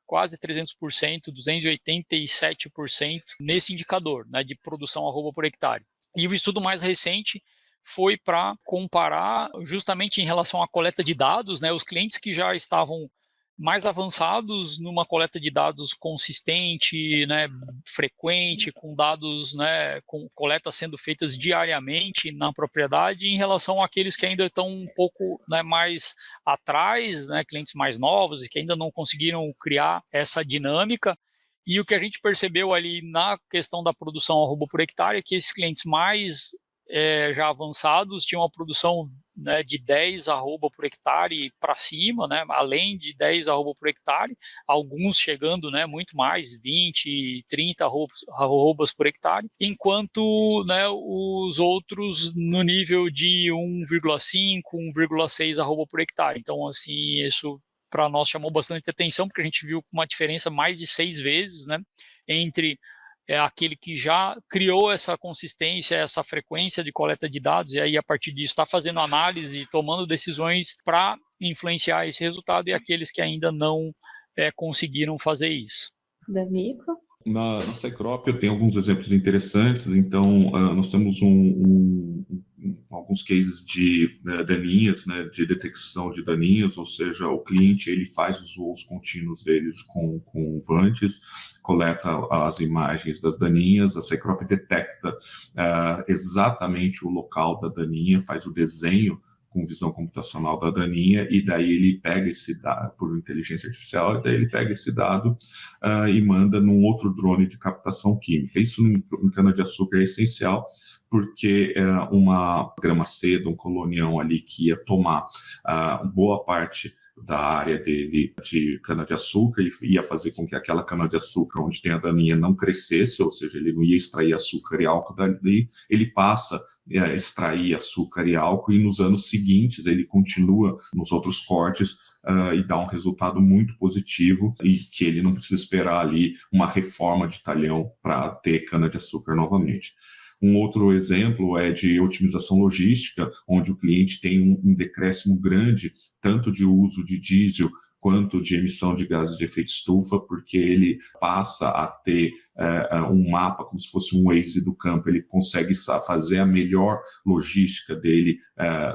quase 300%, 287% nesse indicador, né, de produção arroba por hectare. E o estudo mais recente foi para comparar justamente em relação à coleta de dados, né, os clientes que já estavam mais avançados numa coleta de dados consistente, né, frequente, com dados, né, com coletas sendo feitas diariamente na propriedade, em relação àqueles que ainda estão um pouco, né, mais atrás, né, clientes mais novos e que ainda não conseguiram criar essa dinâmica. E o que a gente percebeu ali na questão da produção arroba por hectare é que esses clientes mais já avançados tinham uma produção, né, de 10 arroba por hectare para cima, né, além de 10 arroba por hectare, alguns chegando, né, muito mais, 20, 30 arrobas por hectare, enquanto, né, os outros no nível de 1,5, 1,6 arroba por hectare. Então, assim, isso para nós chamou bastante atenção, porque a gente viu uma diferença mais de 6 vezes, né, entre aquele que já criou essa consistência, essa frequência de coleta de dados, e aí a partir disso está fazendo análise, tomando decisões para influenciar esse resultado, e aqueles que ainda não conseguiram fazer isso. D'Amico? Na Cycrop eu tenho alguns exemplos interessantes. Então, nós temos alguns cases de daninhas, né, de detecção de daninhas, ou seja, o cliente ele faz os voos contínuos deles com Vantes, coleta as imagens das daninhas, a Cycrop detecta exatamente o local da daninha, faz o desenho com visão computacional da daninha, e daí ele pega esse dado, por inteligência artificial, e daí ele pega esse dado e manda num outro drone de captação química. Isso em cana-de-açúcar é essencial, porque uma grama cedo, um colonião ali que ia tomar boa parte da área dele de cana-de-açúcar e ia fazer com que aquela cana-de-açúcar onde tem a daninha não crescesse, ou seja, ele não ia extrair açúcar e álcool dali, ele passa a extrair açúcar e álcool, e nos anos seguintes ele continua nos outros cortes e dá um resultado muito positivo, e que ele não precisa esperar ali uma reforma de talhão para ter cana-de-açúcar novamente. Um outro exemplo é de otimização logística, onde o cliente tem um decréscimo grande, tanto de uso de diesel quanto de emissão de gases de efeito estufa, porque ele passa a ter um mapa, como se fosse um Waze do campo. Ele consegue fazer a melhor logística dele,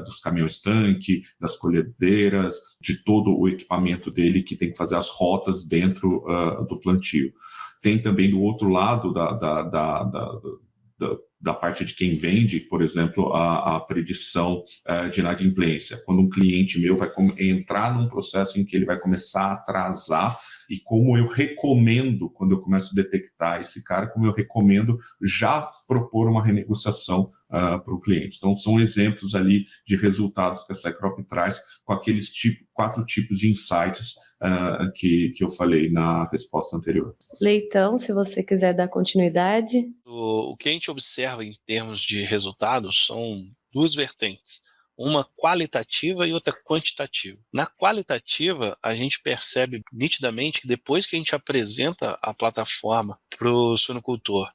dos caminhões-tanque, das colhedeiras, de todo o equipamento dele, que tem que fazer as rotas dentro do plantio. Tem também do outro lado da parte de quem vende, por exemplo, a predição de inadimplência. Quando um cliente meu vai entrar num processo em que ele vai começar a atrasar e como eu recomendo, quando eu começo a detectar esse cara, como eu recomendo já propor uma renegociação para o cliente. Então, são exemplos ali de resultados que a Cycrop traz com aqueles 4 tipos de insights que eu falei na resposta anterior. Leitão, se você quiser dar continuidade. O que a gente observa em termos de resultados são 2 vertentes. Uma qualitativa e outra quantitativa. Na qualitativa, a gente percebe nitidamente que depois que a gente apresenta a plataforma para o suinocultor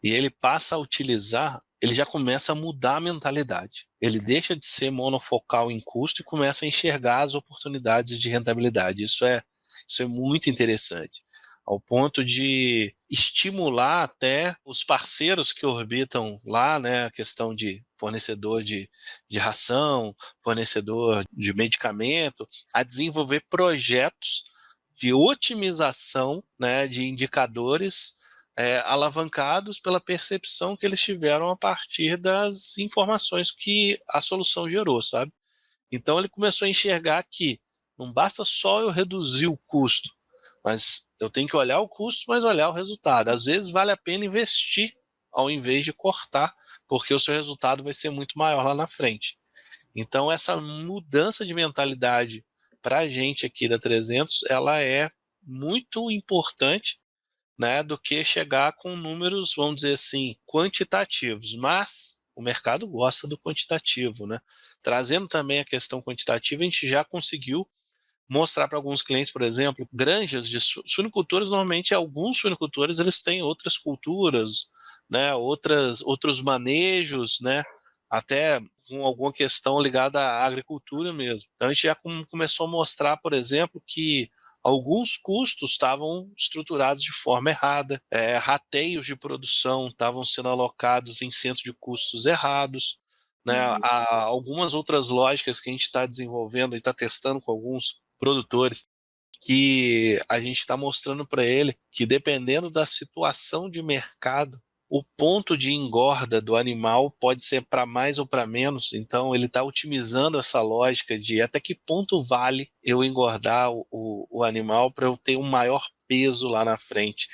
e ele passa a utilizar, ele já começa a mudar a mentalidade. Ele deixa de ser monofocal em custo e começa a enxergar as oportunidades de rentabilidade. Isso é muito interessante, ao ponto de estimular até os parceiros que orbitam lá, né, a questão de fornecedor de ração, fornecedor de medicamento, a desenvolver projetos de otimização, né, de indicadores alavancados pela percepção que eles tiveram a partir das informações que a solução gerou, sabe? Então ele começou a enxergar que não basta só eu reduzir o custo, mas eu tenho que olhar o custo, mas olhar o resultado. Às vezes vale a pena investir ao invés de cortar, porque o seu resultado vai ser muito maior lá na frente. Então essa mudança de mentalidade para a gente aqui da 300, ela é muito importante, né, do que chegar com números, vamos dizer assim, quantitativos. Mas o mercado gosta do quantitativo, né? Trazendo também a questão quantitativa, a gente já conseguiu mostrar para alguns clientes, por exemplo, granjas de suinocultores. Normalmente alguns suinocultores eles têm outras culturas, né, outros manejos, né, até com alguma questão ligada à agricultura mesmo. Então a gente já começou a mostrar, por exemplo, que alguns custos estavam estruturados de forma errada, rateios de produção estavam sendo alocados em centro de custos errados, né? Há algumas outras lógicas que a gente está desenvolvendo e está testando com alguns produtores, que a gente está mostrando para ele que, dependendo da situação de mercado, o ponto de engorda do animal pode ser para mais ou para menos. Então ele está otimizando essa lógica de até que ponto vale eu engordar o animal para eu ter um maior peso lá na frente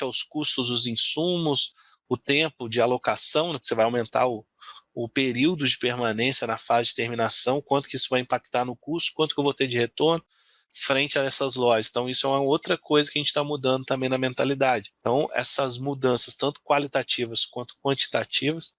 aos custos dos insumos, o tempo de alocação, que você vai aumentar o período de permanência na fase de terminação, quanto que isso vai impactar no custo, quanto que eu vou ter de retorno frente a essas lojas. Então isso é uma outra coisa que a gente está mudando também na mentalidade. Então essas mudanças, tanto qualitativas quanto quantitativas,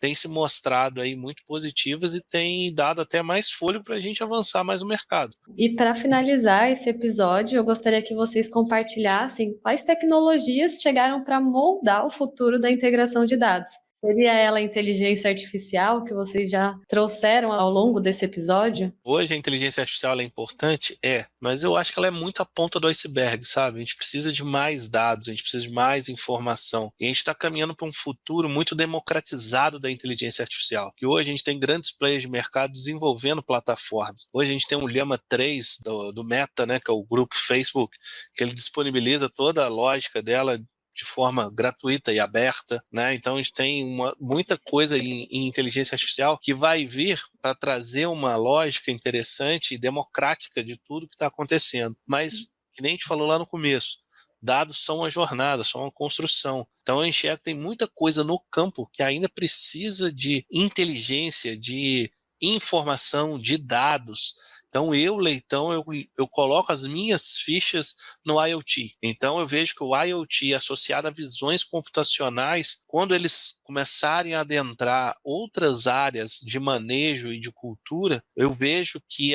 têm se mostrado aí muito positivas e têm dado até mais fôlego para a gente avançar mais no mercado. E para finalizar esse episódio, eu gostaria que vocês compartilhassem quais tecnologias chegaram para moldar o futuro da integração de dados. Seria ela a inteligência artificial que vocês já trouxeram ao longo desse episódio? Hoje a inteligência artificial é importante? Mas eu acho que ela é muito a ponta do iceberg, sabe? A gente precisa de mais dados, a gente precisa de mais informação. E a gente está caminhando para um futuro muito democratizado da inteligência artificial. Que hoje a gente tem grandes players de mercado desenvolvendo plataformas. Hoje a gente tem o Llama 3 do Meta, né, que é o grupo Facebook, que ele disponibiliza toda a lógica dela de forma gratuita e aberta, né? Então a gente tem muita coisa em inteligência artificial que vai vir para trazer uma lógica interessante e democrática de tudo que está acontecendo. Mas, que nem a gente falou lá no começo, dados são uma jornada, são uma construção. Então eu enxergo que tem muita coisa no campo que ainda precisa de inteligência, de informação, de dados. Então Leitão, eu coloco as minhas fichas no IoT. Então eu vejo que o IoT associado a visões computacionais, quando eles começarem a adentrar outras áreas de manejo e de cultura, eu vejo que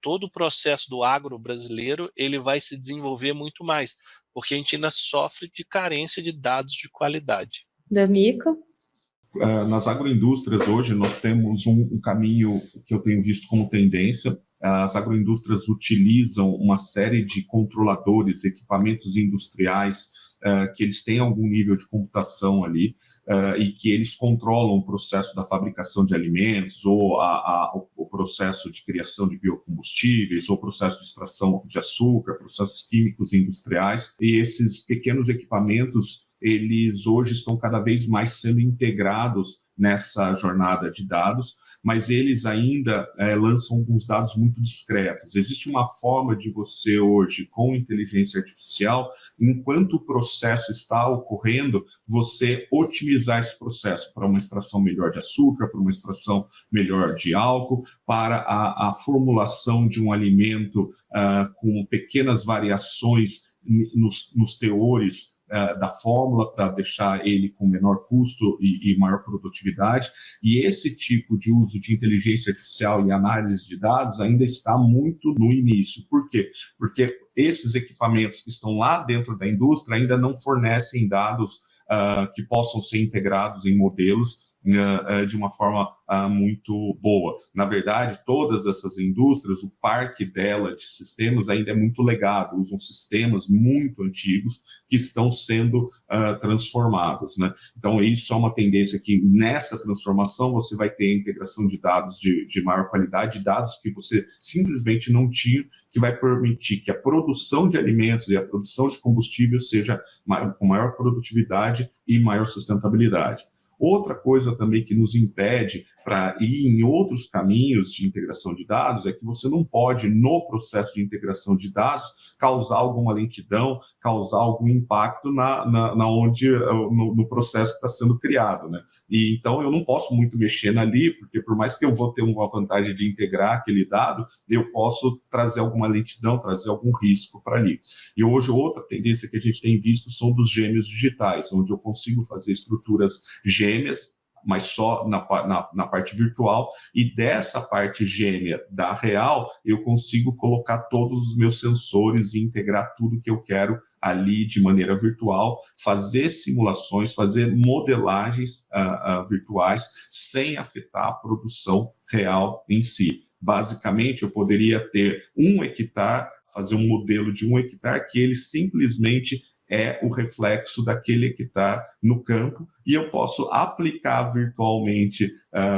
todo o processo do agro brasileiro ele vai se desenvolver muito mais, porque a gente ainda sofre de carência de dados de qualidade. D'Amico? Nas agroindústrias hoje nós temos um caminho que eu tenho visto como tendência. As agroindústrias utilizam uma série de controladores, equipamentos industriais que eles têm algum nível de computação ali e que eles controlam o processo da fabricação de alimentos ou o processo de criação de biocombustíveis ou o processo de extração de açúcar, processos químicos industriais. E esses pequenos equipamentos eles hoje estão cada vez mais sendo integrados nessa jornada de dados, mas eles ainda lançam alguns dados muito discretos. Existe uma forma de você hoje, com inteligência artificial, enquanto o processo está ocorrendo, você otimizar esse processo para uma extração melhor de açúcar, para uma extração melhor de álcool, para a formulação de um alimento com pequenas variações nos teores da fórmula para deixar ele com menor custo e maior produtividade. E esse tipo de uso de inteligência artificial e análise de dados ainda está muito no início. Por quê? Porque esses equipamentos que estão lá dentro da indústria ainda não fornecem dados que possam ser integrados em modelos de uma forma muito boa. Na verdade, todas essas indústrias, o parque dela de sistemas ainda é muito legado, usam sistemas muito antigos que estão sendo transformados, né? Então, isso é uma tendência que nessa transformação você vai ter a integração de dados de maior qualidade, dados que você simplesmente não tinha, que vai permitir que a produção de alimentos e a produção de combustível seja com maior produtividade e maior sustentabilidade. Outra coisa também que nos impede para ir em outros caminhos de integração de dados é que você não pode, no processo de integração de dados, causar alguma lentidão, causar algum impacto no processo que está sendo criado, né? E então eu não posso muito mexer ali, porque por mais que eu vou ter uma vantagem de integrar aquele dado, eu posso trazer alguma lentidão, trazer algum risco para ali. E hoje outra tendência que a gente tem visto são dos gêmeos digitais, onde eu consigo fazer estruturas gêmeas, mas só na parte virtual, e dessa parte gêmea da real, eu consigo colocar todos os meus sensores e integrar tudo que eu quero ali de maneira virtual, fazer simulações, fazer modelagens virtuais, sem afetar a produção real em si. Basicamente, eu poderia ter 1 hectare, fazer um modelo de 1 hectare que ele simplesmente é o reflexo daquele hectare no campo, e eu posso aplicar virtualmente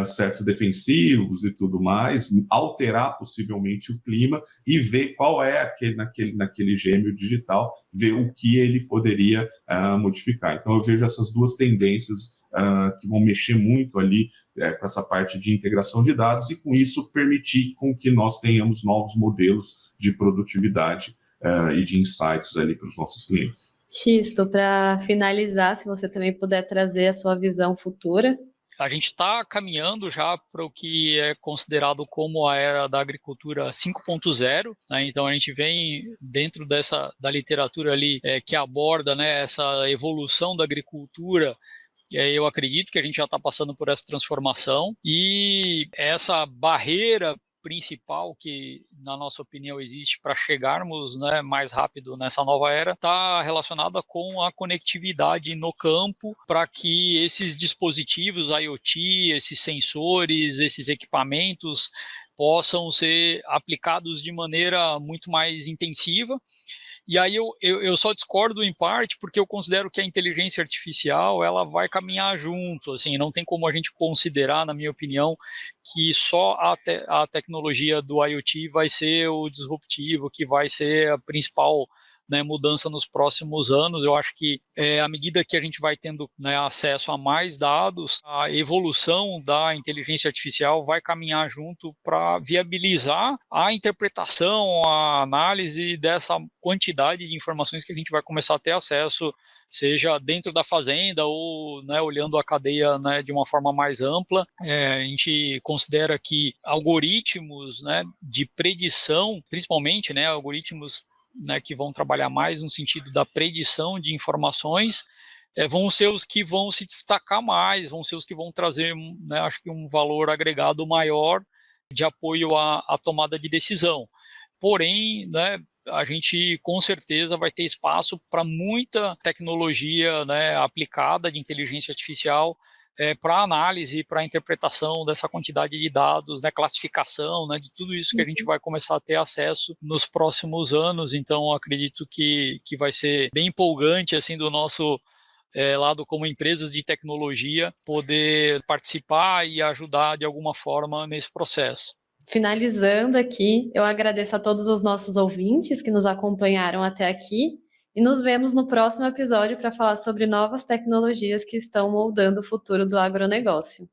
certos defensivos e tudo mais, alterar possivelmente o clima e ver qual é naquele gêmeo digital, ver o que ele poderia modificar. Então eu vejo essas duas tendências que vão mexer muito ali com essa parte de integração de dados, e com isso permitir com que nós tenhamos novos modelos de produtividade e de insights ali para os nossos clientes. Xisto, para finalizar, se você também puder trazer a sua visão futura. A gente está caminhando já para o que é considerado como a era da agricultura 5.0, né? Então a gente vem dentro da literatura ali que aborda, né, essa evolução da agricultura. Eu acredito que a gente já está passando por essa transformação, e essa barreira principal que, na nossa opinião, existe para chegarmos, né, mais rápido nessa nova era, está relacionada com a conectividade no campo, para que esses dispositivos IoT, esses sensores, esses equipamentos possam ser aplicados de maneira muito mais intensiva. E aí eu só discordo em parte porque eu considero que a inteligência artificial ela vai caminhar junto, assim, não tem como a gente considerar, na minha opinião, que só a tecnologia do IoT vai ser o disruptivo, que vai ser a principal, né, mudança nos próximos anos. Eu acho que à medida que a gente vai tendo, né, acesso a mais dados, a evolução da inteligência artificial vai caminhar junto para viabilizar a interpretação, a análise dessa quantidade de informações que a gente vai começar a ter acesso, seja dentro da fazenda ou, né, olhando a cadeia, né, de uma forma mais ampla. A gente considera que algoritmos, né, de predição, principalmente, né, algoritmos, né, que vão trabalhar mais no sentido da predição de informações, vão ser os que vão se destacar mais, vão ser os que vão trazer, né, acho que um valor agregado maior de apoio à tomada de decisão. Porém, né, a gente com certeza vai ter espaço para muita tecnologia, né, aplicada de inteligência artificial, para análise, para interpretação dessa quantidade de dados, né, classificação, né, de tudo isso que a gente vai começar a ter acesso nos próximos anos. Então, acredito que vai ser bem empolgante, assim, do nosso lado como empresas de tecnologia, poder participar e ajudar de alguma forma nesse processo. Finalizando aqui, eu agradeço a todos os nossos ouvintes que nos acompanharam até aqui, E nos vemos no próximo episódio para falar sobre novas tecnologias que estão moldando o futuro do agronegócio.